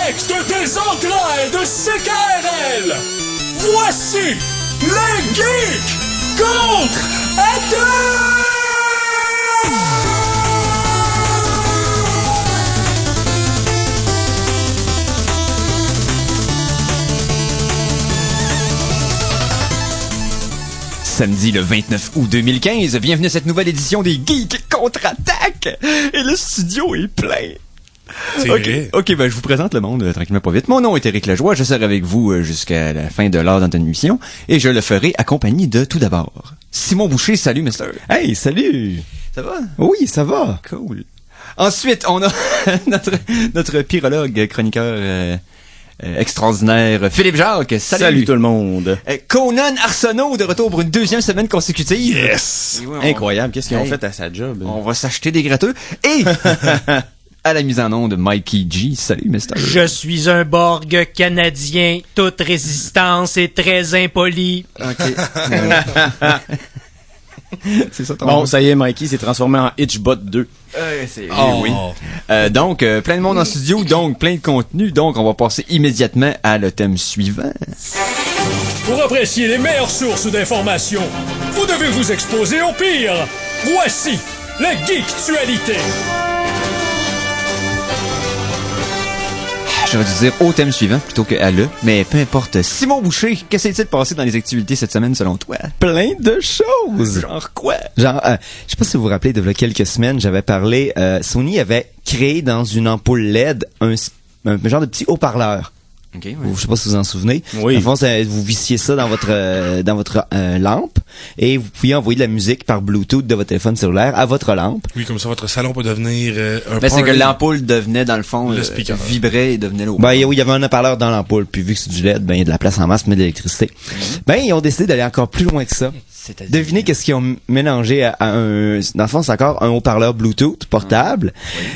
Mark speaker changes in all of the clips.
Speaker 1: direct des entrailles de CKRL, voici les Geeks contre Éther!
Speaker 2: Samedi le 29 août 2015, bienvenue à cette nouvelle édition des Geeks contre-attaque! Et le studio est plein!
Speaker 3: C'est vrai.
Speaker 2: Ok, ben je vous présente le monde tranquillement pas vite. Mon nom est Éric Lajoie, je serai avec vous jusqu'à la fin de l'heure dans une émission et je le ferai accompagné de tout d'abord Simon Boucher. Salut, mister.
Speaker 4: Hey, salut!
Speaker 2: Ça va?
Speaker 4: Oui, ça va.
Speaker 2: Cool. Ensuite, on a notre pyrologue, chroniqueur extraordinaire, Philippe Jacques.
Speaker 4: Salut tout le monde.
Speaker 2: Conan Arsenault de retour pour une deuxième semaine consécutive.
Speaker 3: Yes!
Speaker 2: Oui,
Speaker 4: Incroyable, qu'est-ce qu'ils ont fait à sa job?
Speaker 2: On va s'acheter des gratteux. Et à la mise en onde, Mikey G. Salut, mister.
Speaker 5: Je suis un Borg canadien, toute résistance et très impoli.
Speaker 2: OK. C'est ça ton
Speaker 4: Bon, ça y est, Mikey s'est transformé en Hitchbot 2.
Speaker 2: Oui. Donc, plein de monde en studio, donc plein de contenu. Donc, on va passer immédiatement à le thème suivant.
Speaker 1: Pour apprécier les meilleures sources d'informations, vous devez vous exposer au pire. Voici les Geektualités.
Speaker 2: J'aurais dû dire au thème suivant plutôt que à le, mais peu importe. Simon Boucher, qu'est-ce qui s'est passé dans les activités cette semaine selon toi?
Speaker 4: Plein de choses!
Speaker 2: Genre quoi?
Speaker 4: Genre, je sais pas si vous vous rappelez, de quelques semaines, j'avais parlé, Sony avait créé dans une ampoule LED un genre de petit haut-parleur.
Speaker 2: Okay, ouais.
Speaker 4: Je sais pas si vous en souvenez.
Speaker 3: Oui.
Speaker 4: En fond, vous vissiez ça dans votre lampe et vous pouviez envoyer de la musique par Bluetooth de votre téléphone cellulaire à votre lampe.
Speaker 3: Oui, comme ça, votre salon peut devenir un
Speaker 2: Ben, c'est que
Speaker 3: party.
Speaker 2: l'ampoule devenait, dans le fond,
Speaker 3: Le speaker.
Speaker 2: vibrait et devenait l'eau.
Speaker 4: Ben, oui, il y avait un haut-parleur dans l'ampoule, puis vu que c'est du LED, ben, il y a de la place en masse pour mettre de l'électricité. Ben, ils ont décidé d'aller encore plus loin que ça.
Speaker 2: C'est-à-dire...
Speaker 4: Devinez qu'est-ce qu'ils ont mélangé à un... Dans le fond, c'est encore un haut-parleur Bluetooth portable.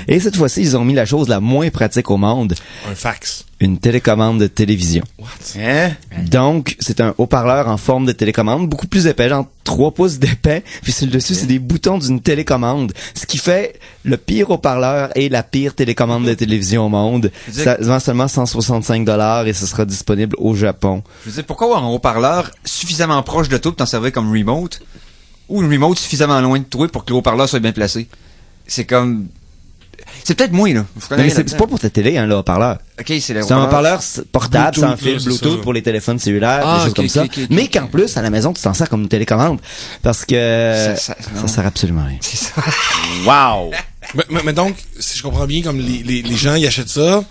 Speaker 4: Et cette fois-ci, ils ont mis la chose la moins pratique au monde.
Speaker 3: Un fax.
Speaker 4: Une télécommande de télévision.
Speaker 3: What?
Speaker 4: Hein? Donc, c'est un haut-parleur en forme de télécommande, beaucoup plus épais, genre 3 pouces d'épais. Puis sur le dessus, c'est des boutons d'une télécommande. Ce qui fait le pire haut-parleur et la pire télécommande de télévision au monde. Ça vend seulement 165$ et ce sera disponible au Japon.
Speaker 2: Je veux dire, pourquoi avoir un haut-parleur suffisamment proche de toi pour t'en servir comme remote, ou une remote suffisamment loin de toi pour que le haut-parleur soit bien placé? C'est comme... C'est peut-être moins, là.
Speaker 4: Mais c'est pas pour ta télé, hein, le haut-parleur.
Speaker 2: OK, c'est
Speaker 4: un haut-parleur portable,
Speaker 3: Bluetooth,
Speaker 4: sans fil,
Speaker 3: là, c'est
Speaker 4: Bluetooth
Speaker 3: ça.
Speaker 4: pour les téléphones cellulaires,
Speaker 2: Ah,
Speaker 4: des choses
Speaker 2: ok,
Speaker 4: comme
Speaker 2: ok,
Speaker 4: ça.
Speaker 2: ok, ok,
Speaker 4: Mais
Speaker 2: ok.
Speaker 4: qu'en plus, à la maison, tu t'en sers comme une télécommande. Parce que
Speaker 2: Ça
Speaker 4: ça sert absolument à rien.
Speaker 2: C'est ça.
Speaker 4: Wow!
Speaker 3: Mais donc, si je comprends bien, comme les gens, ils achètent ça.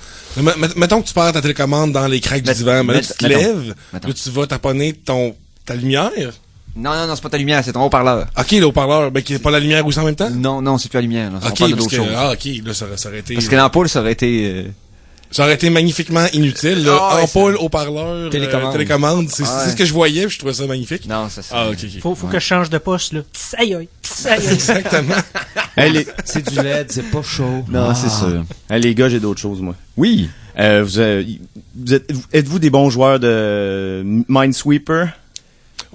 Speaker 3: Mettons que tu perds ta télécommande dans les craques du divan. Mais là, tu te lèves. Là, tu vas taponner ta lumière.
Speaker 2: Non, c'est pas ta lumière, c'est ton haut-parleur.
Speaker 3: OK, le haut-parleur, ben, qui est pas la lumière aussi en même temps?
Speaker 2: Non, c'est plus la lumière. Là. On
Speaker 3: OK,
Speaker 2: parle de
Speaker 3: parce
Speaker 2: d'autres
Speaker 3: que,
Speaker 2: choses.
Speaker 3: OK, là, ça aurait été...
Speaker 2: Parce que l'ampoule, ça aurait été...
Speaker 3: Ça aurait été magnifiquement inutile, là.
Speaker 2: Ah, ouais,
Speaker 3: Ampoule, haut-parleur,
Speaker 2: Télécommande.
Speaker 3: c'est
Speaker 2: Ah, ouais.
Speaker 3: ce que je voyais, puis je trouvais ça magnifique.
Speaker 2: Non, ça c'est...
Speaker 3: Ah, OK.
Speaker 5: Faut que je change de poste, là. Aïe, aïe, aïe, aïe.
Speaker 3: Exactement.
Speaker 4: C'est du LED, c'est pas chaud.
Speaker 2: Non, c'est sûr.
Speaker 6: Hey, les gars, j'ai d'autres choses, moi.
Speaker 4: Oui.
Speaker 6: Êtes-vous des bons joueurs de Minesweeper?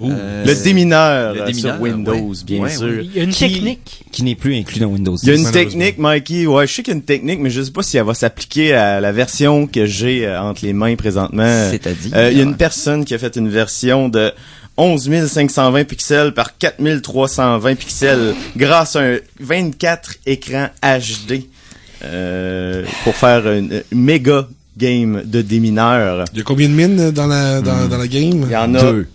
Speaker 6: Le démineur,
Speaker 2: le démineur,
Speaker 6: sur Windows,
Speaker 2: ouais.
Speaker 6: bien
Speaker 2: Ouais,
Speaker 6: sûr.
Speaker 2: ouais.
Speaker 5: Il y a une technique.
Speaker 4: Qui n'est plus inclus dans Windows 10.
Speaker 6: Il y a une
Speaker 3: Malheureusement.
Speaker 6: technique, Mikey. Ouais, je sais qu'il y a une technique, mais je sais pas si elle va s'appliquer à la version que j'ai entre les mains présentement.
Speaker 2: C'est-à-dire?
Speaker 6: Il y a une personne qui a fait une version de 11 520 pixels par 4 320 pixels grâce à un 24 écrans HD pour faire une méga game de démineur.
Speaker 3: Il y a combien de mines dans la game?
Speaker 6: Il y en a
Speaker 4: Deux.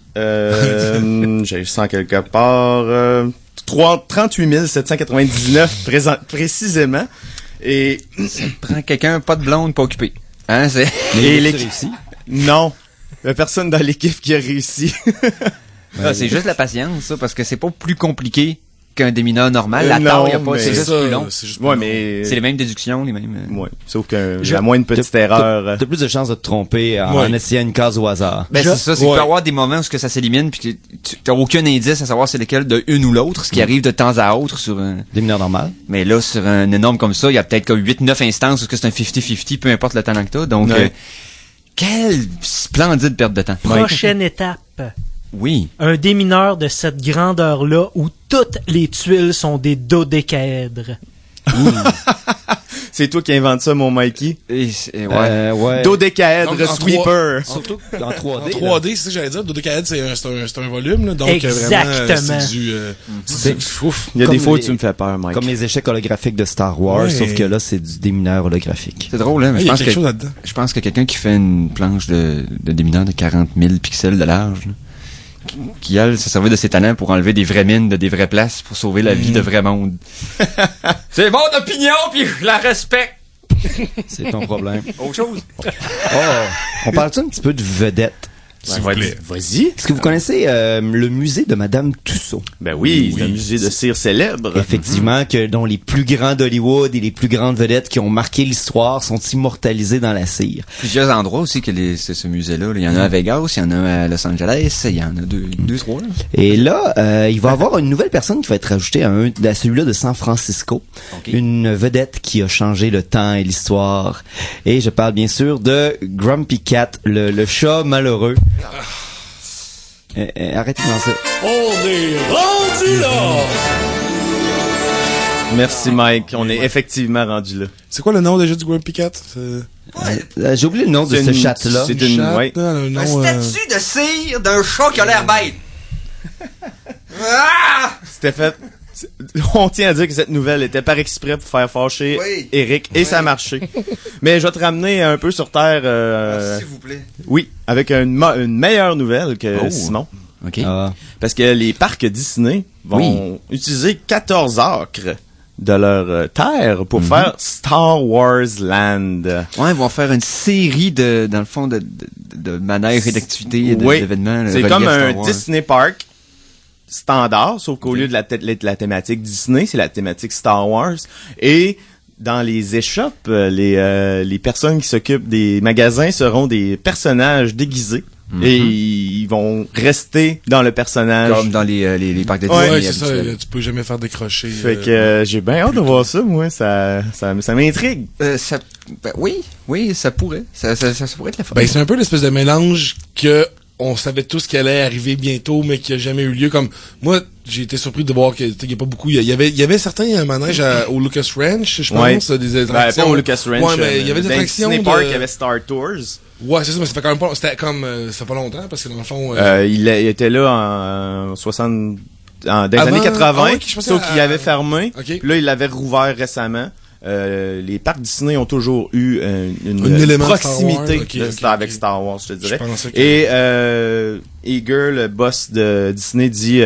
Speaker 6: j'ai ça quelque part 38 799 précisément. Et
Speaker 2: Prends quelqu'un, pas de blonde, pas occupé. Hein, c'est...
Speaker 6: et non, il y a personne dans l'équipe qui a réussi.
Speaker 2: Ah, c'est juste la patience, ça, parce que c'est pas plus compliqué qu'un démineur normal. La
Speaker 6: Non,
Speaker 2: taille, y a pas,
Speaker 6: mais
Speaker 2: c'est juste plus long.
Speaker 3: C'est juste
Speaker 6: Ouais,
Speaker 3: plus long.
Speaker 6: mais
Speaker 2: C'est les mêmes déductions, les mêmes...
Speaker 6: ouais, sauf que à moins une petite erreur.
Speaker 4: T'as plus de chances de te tromper en
Speaker 3: Ouais.
Speaker 4: essayant une case au hasard.
Speaker 2: Ben, c'est ça, c'est qu'il
Speaker 3: Ouais.
Speaker 2: peut y avoir des moments où ce que ça s'élimine puis que tu t'as aucun indice à savoir c'est lequel de une ou l'autre, ce qui arrive de temps à autre sur un...
Speaker 4: Démineur normal.
Speaker 2: Mais là, sur un énorme comme ça, il y a peut-être comme 8-9 instances où c'est un 50-50, peu importe le talent que t'as. Donc,
Speaker 6: Ouais.
Speaker 2: quelle splendide perte de temps.
Speaker 5: Prochaine étape.
Speaker 2: Oui.
Speaker 5: Un démineur de cette grandeur-là où toutes les tuiles sont des dodécaèdres.
Speaker 6: C'est toi qui inventes ça, mon Mikey.
Speaker 2: Ouais.
Speaker 6: Dodécaèdre
Speaker 3: Donc, en
Speaker 6: sweeper.
Speaker 4: Surtout en 3D.
Speaker 3: En 3D, c'est ça que j'allais dire. Dodécaèdre, c'est un volume, là. Donc,
Speaker 5: Exactement.
Speaker 3: vraiment, c'est du, ouf.
Speaker 6: Il y a
Speaker 4: Comme
Speaker 6: des fois où
Speaker 4: les-
Speaker 6: tu me fais peur, Mike.
Speaker 4: Comme les échecs holographiques de Star Wars,
Speaker 3: Ouais.
Speaker 4: sauf que là, c'est du démineur holographique.
Speaker 2: C'est drôle, hein, mais
Speaker 3: Il y
Speaker 2: je
Speaker 3: a
Speaker 2: pense
Speaker 3: quelque chose
Speaker 2: que
Speaker 3: là-dedans.
Speaker 2: je pense que quelqu'un qui fait une planche de démineur de 40 000 pixels de large, là, qui elle, se servait de ses talents pour enlever des vraies mines de des vraies places pour sauver la vie de vrai monde. C'est mon opinion, puis je la respecte.
Speaker 4: C'est ton problème.
Speaker 2: Autre chose.
Speaker 4: On parle-tu un petit peu de vedettes?
Speaker 3: S'il vous plaît.
Speaker 6: Vas-y.
Speaker 4: Est-ce que vous connaissez le musée de Madame Tussaud?
Speaker 6: Ben oui, c'est un musée de cire célèbre.
Speaker 4: Effectivement, dont les plus grands d'Hollywood et les plus grandes vedettes qui ont marqué l'histoire sont immortalisés dans la cire.
Speaker 2: Plusieurs endroits aussi que ce musée-là. Là. Il y en a à Vegas, il y en a à Los Angeles, il y en a deux, trois. Là.
Speaker 4: Et là, il va y avoir une nouvelle personne qui va être ajoutée à celui-là de San Francisco.
Speaker 2: Ok.
Speaker 4: Une vedette qui a changé le temps et l'histoire. Et je parle bien sûr de Grumpy Cat, le chat malheureux. Arrêtez de lancer.
Speaker 1: On est rendu là!
Speaker 6: Merci, Mike. On est effectivement rendu là.
Speaker 3: C'est quoi le nom déjà du Grumpy Cat?
Speaker 4: J'ai oublié le nom de
Speaker 6: C'est
Speaker 4: ce
Speaker 6: une-
Speaker 4: chat-là.
Speaker 6: c'est une-
Speaker 3: Chat,
Speaker 6: ouais.
Speaker 3: non, le nom,
Speaker 2: de cire d'un chat qui a l'air bête.
Speaker 6: C'était fait. On tient à dire que cette nouvelle était par exprès pour faire fâcher
Speaker 2: Oui.
Speaker 6: Eric et ça a marché. Mais je vais te ramener un peu sur terre.
Speaker 2: S'il vous plaît.
Speaker 6: Oui, avec une meilleure nouvelle que
Speaker 2: Oh.
Speaker 6: Simon.
Speaker 2: OK.
Speaker 4: Ah.
Speaker 6: Parce que les parcs Disney vont utiliser 14 acres de leur terre pour faire Star Wars Land.
Speaker 2: Ouais, ils vont faire une série dans le fond, de manèges et d'activités et
Speaker 6: Oui.
Speaker 2: d'événements.
Speaker 6: C'est
Speaker 2: reliés
Speaker 6: comme
Speaker 2: à
Speaker 6: un
Speaker 2: Star Wars.
Speaker 6: Disney Park standard, sauf qu'au lieu de la thématique Disney, c'est la thématique Star Wars. Et dans les échoppes, les personnes qui s'occupent des magasins seront des personnages déguisés. Et ils vont rester dans le personnage.
Speaker 2: Comme dans les parcs de
Speaker 3: Ouais,
Speaker 2: Disney.
Speaker 3: c'est ça.
Speaker 2: habituels.
Speaker 3: Tu peux jamais faire décrocher.
Speaker 6: Fait que j'ai bien hâte de voir ça, moi. Ça m'intrigue.
Speaker 2: Oui, ça pourrait. Ça pourrait être la fin.
Speaker 3: Ben, c'est un peu l'espèce de mélange que on savait tous qu'il allait arriver bientôt, mais qui a jamais eu lieu. Comme, moi, j'ai été surpris de voir qu'il y a pas beaucoup. Il y avait certains manèges au Lucas Ranch, je pense, des
Speaker 6: Ben,
Speaker 3: attractions.
Speaker 6: pas au Lucas Ranch.
Speaker 3: Ouais, mais il y avait des
Speaker 6: dans
Speaker 3: attractions
Speaker 6: Disney Park,
Speaker 3: de-
Speaker 6: il y avait Star Tours.
Speaker 3: Ouais, c'est ça, mais ça fait quand même pas, c'était comme, ça fait pas longtemps, parce que dans le fond,
Speaker 6: Il était là en 60, des
Speaker 3: Avant-
Speaker 6: années 80,
Speaker 3: ah ouais, je pensais
Speaker 6: sauf
Speaker 3: à-
Speaker 6: qu'il avait fermé.
Speaker 3: Ok.
Speaker 6: Puis là, il l'avait rouvert récemment. Les parcs Disney ont toujours eu
Speaker 3: Un
Speaker 6: une
Speaker 3: élément
Speaker 6: proximité
Speaker 3: Star Wars, ok, ok,
Speaker 6: avec
Speaker 3: ok.
Speaker 6: Star Wars, je te dirais.
Speaker 3: Je pensais que-
Speaker 6: Et Iger, le boss de Disney, dit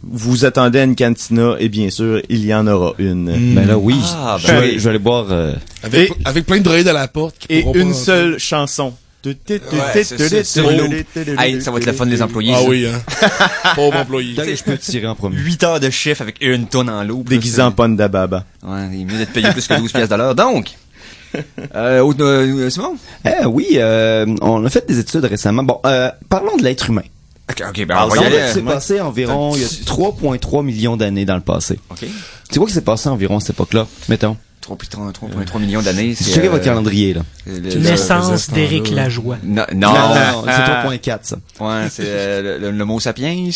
Speaker 6: vous attendez à une cantina et bien sûr, il y en aura une.
Speaker 4: Ben là, oui.
Speaker 2: Ah,
Speaker 4: je,
Speaker 2: ben
Speaker 4: vais,
Speaker 6: oui.
Speaker 4: je vais aller boire...
Speaker 3: avec plein de droïdes à la porte. qui
Speaker 6: Et
Speaker 3: pourront
Speaker 6: une
Speaker 3: pas
Speaker 6: seule chanson.
Speaker 2: Ouais, c'est beau. Hey, ça va être le fun des employés.
Speaker 3: Ah
Speaker 2: ça.
Speaker 3: oui, hein. Pauvre employé.
Speaker 4: Je peux tirer en premier.
Speaker 2: 8 heures de chiffre avec une tonne en l'eau.
Speaker 6: Déguisé en Ponda Baba.
Speaker 2: Ouais, il est mieux d'être payé plus que 12 piastres de l'heure. Donc, Simon?
Speaker 4: Oui, on a fait des études récemment. Bon, parlons de l'être humain.
Speaker 2: Ok, ben on va y
Speaker 4: Ça
Speaker 2: aller.
Speaker 4: s'est passé environ il y a 3,3 millions d'années dans le passé.
Speaker 2: Ok.
Speaker 4: Tu vois que c'est passé environ à cette époque-là, mettons.
Speaker 2: 3,3 millions d'années.
Speaker 4: Si tu checkes votre calendrier, là.
Speaker 5: Naissance d'Éric Lajoie.
Speaker 2: Non,
Speaker 4: Non, c'est 3,4, ça.
Speaker 2: Ouais, c'est le mot sapiens.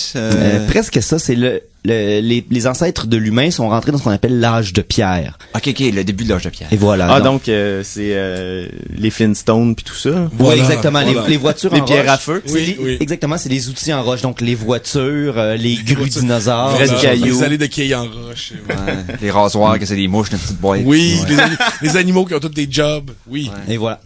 Speaker 4: Presque ça, c'est les ancêtres de l'humain sont rentrés dans ce qu'on appelle l'âge de pierre.
Speaker 2: Ok, le début de l'âge de pierre.
Speaker 4: Et voilà.
Speaker 6: Ah, donc, c'est les Flintstones puis tout ça.
Speaker 4: Oui,
Speaker 3: Voilà,
Speaker 4: exactement.
Speaker 3: voilà.
Speaker 4: Les voitures
Speaker 6: Les
Speaker 4: en
Speaker 6: pierres
Speaker 4: roche.
Speaker 6: à feu.
Speaker 4: C'est
Speaker 3: Oui,
Speaker 4: les-
Speaker 3: oui.
Speaker 4: Exactement, c'est les outils en roche. Donc, les voitures, les grues
Speaker 3: voitures.
Speaker 4: dinosaures.
Speaker 6: Vrais
Speaker 3: Voilà,
Speaker 6: cailloux.
Speaker 3: Les allées de quilles en roche.
Speaker 2: Ouais, les rasoirs, que c'est des mouches dans une petite boîte.
Speaker 3: Oui, les animaux qui ont tous des jobs. Oui.
Speaker 4: Et voilà.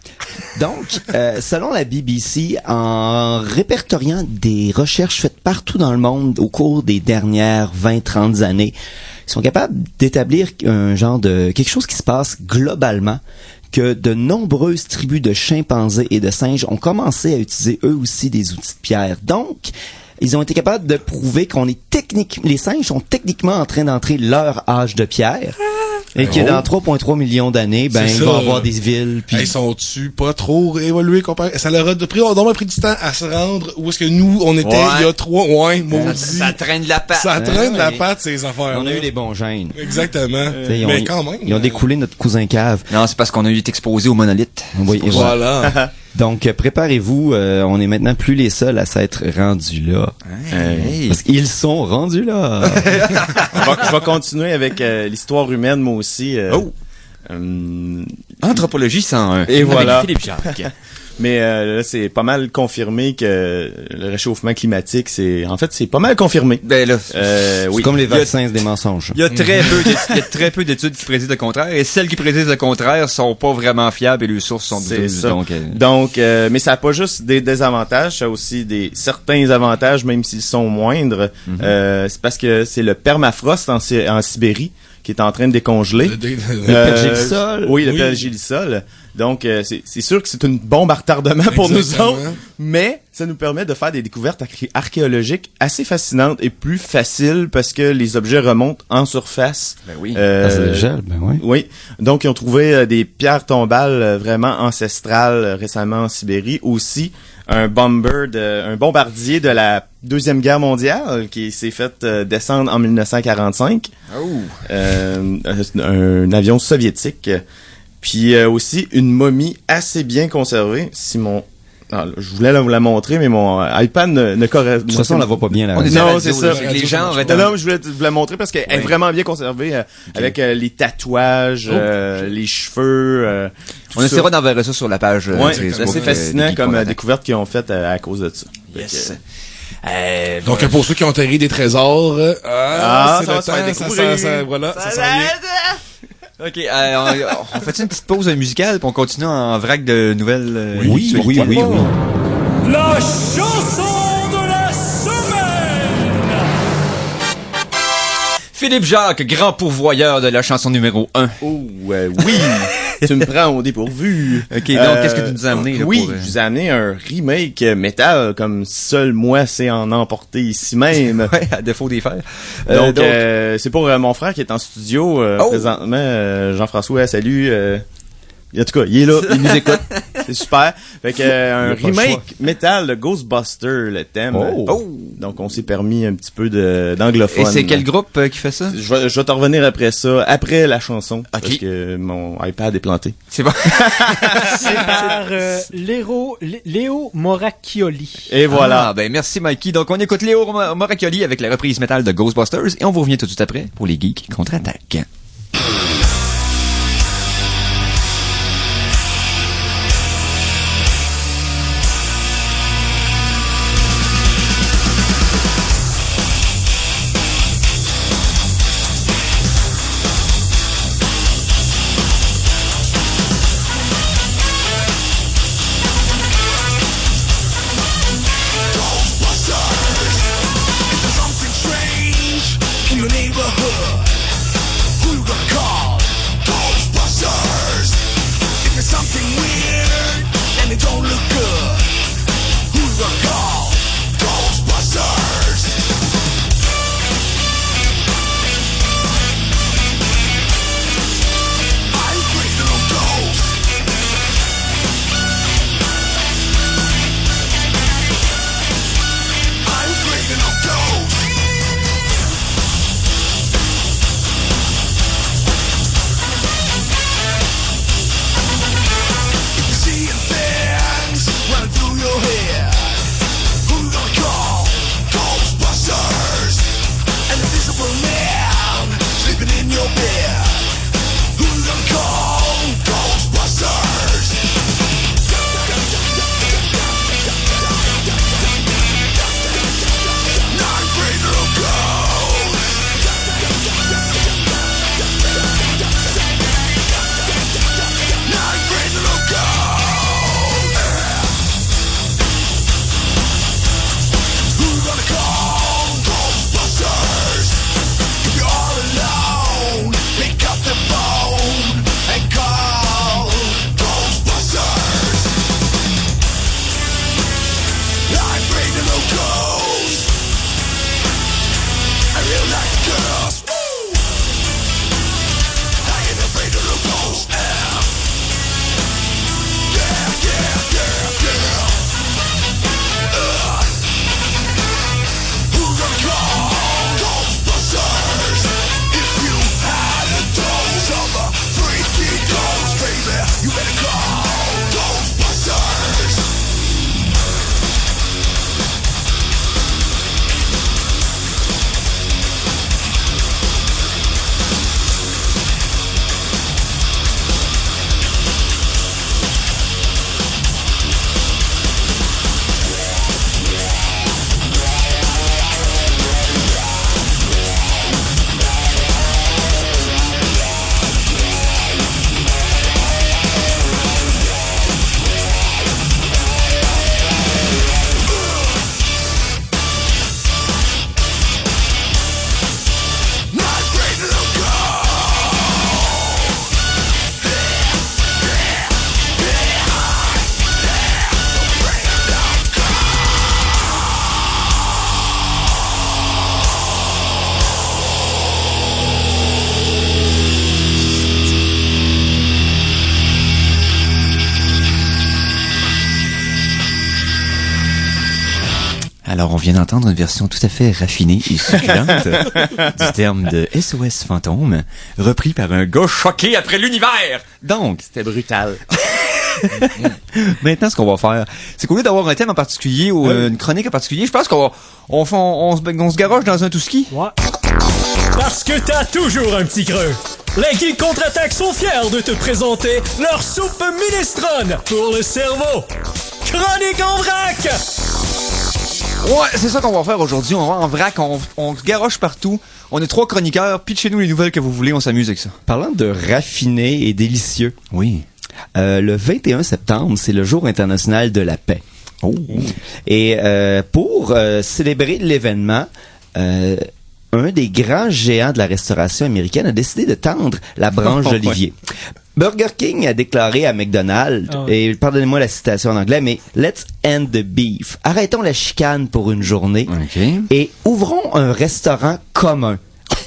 Speaker 4: Donc, selon la BBC, en répertoriant des recherches faites partout dans le monde au cours des dernières 20-30 années, ils sont capables d'établir un genre de quelque chose qui se passe globalement, que de nombreuses tribus de chimpanzés et de singes ont commencé à utiliser eux aussi des outils de pierre. Donc, ils ont été capables de prouver qu'on est les singes sont techniquement en train d'entrer leur âge de pierre. Et que dans 3,3 millions d'années, ben,
Speaker 3: C'est
Speaker 4: il
Speaker 3: ça.
Speaker 4: va y avoir des villes, puis
Speaker 3: Ils sont-tu pas trop évolués comparé? Ça leur a pris du temps à se rendre où est-ce que nous, on était
Speaker 2: Ouais.
Speaker 3: il y a 3, maudit.
Speaker 2: Ça traîne de la patte.
Speaker 3: Ça traîne la
Speaker 4: ouais.
Speaker 3: patte, ces affaires.
Speaker 4: on a eu des bons gènes.
Speaker 3: Exactement.
Speaker 4: T'sais, ils ont-
Speaker 3: Mais quand même.
Speaker 4: Ils ont découlé notre cousin cave.
Speaker 2: Non, c'est parce qu'on a été exposé au monolithe.
Speaker 4: Oui, et voilà.
Speaker 3: Voilà.
Speaker 4: Donc, préparez-vous, on est maintenant plus les seuls à s'être rendus là.
Speaker 2: Hey.
Speaker 4: Parce qu'ils sont rendus là.
Speaker 6: Je vais continuer avec l'histoire humaine, moi aussi.
Speaker 2: Anthropologie 101.
Speaker 6: Et voilà.
Speaker 2: Avec Philippe Jacques.
Speaker 6: Mais là, c'est pas mal confirmé que le réchauffement climatique, c'est pas mal confirmé.
Speaker 2: Ben là,
Speaker 4: C'est
Speaker 6: Oui.
Speaker 4: comme les vaccins, c'est des mensonges.
Speaker 2: il y a très peu d'études qui prédisent le contraire, et celles qui prédisent le contraire sont pas vraiment fiables et les sources sont
Speaker 6: C'est
Speaker 2: douteuses.
Speaker 6: ça.
Speaker 2: Donc,
Speaker 6: Mais ça n'a pas juste des désavantages, ça a aussi certains avantages, même s'ils sont moindres. C'est parce que c'est le permafrost en Sibérie qui est en train de décongeler.
Speaker 4: Le pergélisol.
Speaker 6: Oui, le
Speaker 3: Oui.
Speaker 6: pergélisol. Donc, c'est sûr que c'est une bombe à retardement pour nous
Speaker 3: Exactement.
Speaker 6: autres, mais ça nous permet de faire des découvertes archéologiques assez fascinantes et plus faciles parce que les objets remontent en surface.
Speaker 2: ben oui.
Speaker 4: C'est le gel, ben oui.
Speaker 6: Oui. Donc, ils ont trouvé des pierres tombales vraiment ancestrales récemment en Sibérie. Aussi, un bombardier de la Deuxième Guerre mondiale qui s'est fait descendre en 1945.
Speaker 2: Oh.
Speaker 6: Un avion soviétique. Puis aussi, une momie assez bien conservée. Je voulais vous la montrer, mais mon iPad ne correspond.
Speaker 4: De toute façon, on la voit pas bien, là.
Speaker 2: On est
Speaker 6: Non,
Speaker 2: à la
Speaker 6: c'est
Speaker 2: radio,
Speaker 6: ça.
Speaker 2: là. Les gens auraient
Speaker 6: Non, je voulais vous la montrer parce qu'elle est
Speaker 2: Oui.
Speaker 6: vraiment bien conservée avec les tatouages, les cheveux. tout
Speaker 2: On
Speaker 6: ça.
Speaker 2: essaiera d'enverrer ça sur la page.
Speaker 6: Ouais,
Speaker 2: Facebook,
Speaker 6: c'est assez
Speaker 2: de
Speaker 6: fascinant
Speaker 2: Geek
Speaker 6: comme
Speaker 2: Contre-Attaque.
Speaker 6: découverte qu'ils ont faite à cause de ça.
Speaker 2: Yes.
Speaker 3: Donc, pour ceux qui ont terri des trésors, c'est
Speaker 6: ça
Speaker 3: le
Speaker 6: va se faire
Speaker 3: temps,
Speaker 6: découvrir.
Speaker 3: voilà, ça s'en vient.
Speaker 2: Ok, on fait une petite pause musicale puis on continue en vrac de nouvelles.
Speaker 4: Oui.
Speaker 1: La chanson de la semaine!
Speaker 2: Philippe Jacques, grand pourvoyeur de la chanson numéro 1.
Speaker 6: Oh, oui! Tu me prends au dépourvu.
Speaker 2: Ok, donc qu'est-ce que tu nous as amené là,
Speaker 6: Oui,
Speaker 2: pour,
Speaker 6: je vous ai amené un remake métal comme seul moi sais en emporter ici même.
Speaker 2: Ouais, à défaut des fers.
Speaker 6: Donc, c'est pour mon frère qui est en studio présentement. Jean-François, salut. En tout cas, il est là, il nous écoute. C'est super. Fait que un
Speaker 4: Il a pas le choix.
Speaker 6: remake métal de Ghostbuster, le thème.
Speaker 4: Oh.
Speaker 6: Donc, on s'est permis un petit peu d'anglophone.
Speaker 2: Et c'est quel groupe qui fait ça?
Speaker 6: Je vais te revenir après ça, après la chanson.
Speaker 2: Ok.
Speaker 6: Parce que mon iPad est planté.
Speaker 2: C'est bon.
Speaker 5: C'est par Léo Moracchioli.
Speaker 6: Et voilà.
Speaker 2: Ah, ben merci Mikey. Donc on écoute Léo Moracchioli avec la reprise métal de Ghostbusters et on vous revient tout de suite après pour les geeks contre-attaque.
Speaker 7: Something strange in the neighborhood. Who
Speaker 2: Alors, on vient d'entendre une version tout à fait raffinée et succulente du terme de SOS fantôme, repris par un gars choqué après l'univers. Donc,
Speaker 6: C'était brutal.
Speaker 2: maintenant, ce qu'on va faire, c'est qu'au lieu d'avoir un thème en particulier ou une chronique en particulier, je pense on se garoche dans un tout-ski.
Speaker 5: Ouais.
Speaker 1: Parce que t'as toujours un petit creux. Les Geeks Contre-Attaque sont fiers de te présenter leur soupe minestrone pour le cerveau. Chronique en vrac!
Speaker 2: Ouais, c'est ça qu'on va faire aujourd'hui. On va en vrac, on se garoche partout. On est 3 chroniqueurs, pitchez-nous les nouvelles que vous voulez, on s'amuse avec ça.
Speaker 4: Parlant de raffiné et délicieux,
Speaker 2: Oui.
Speaker 4: le 21 septembre, c'est le jour international de la paix.
Speaker 2: Oh.
Speaker 4: Et pour célébrer l'événement, un des grands géants de la restauration américaine a décidé de tendre la branche d'olivier. Burger King a déclaré à McDonald's, et pardonnez-moi la citation en anglais, mais « Let's end the beef ». Arrêtons la chicane pour une journée
Speaker 2: OK.
Speaker 4: et ouvrons un restaurant commun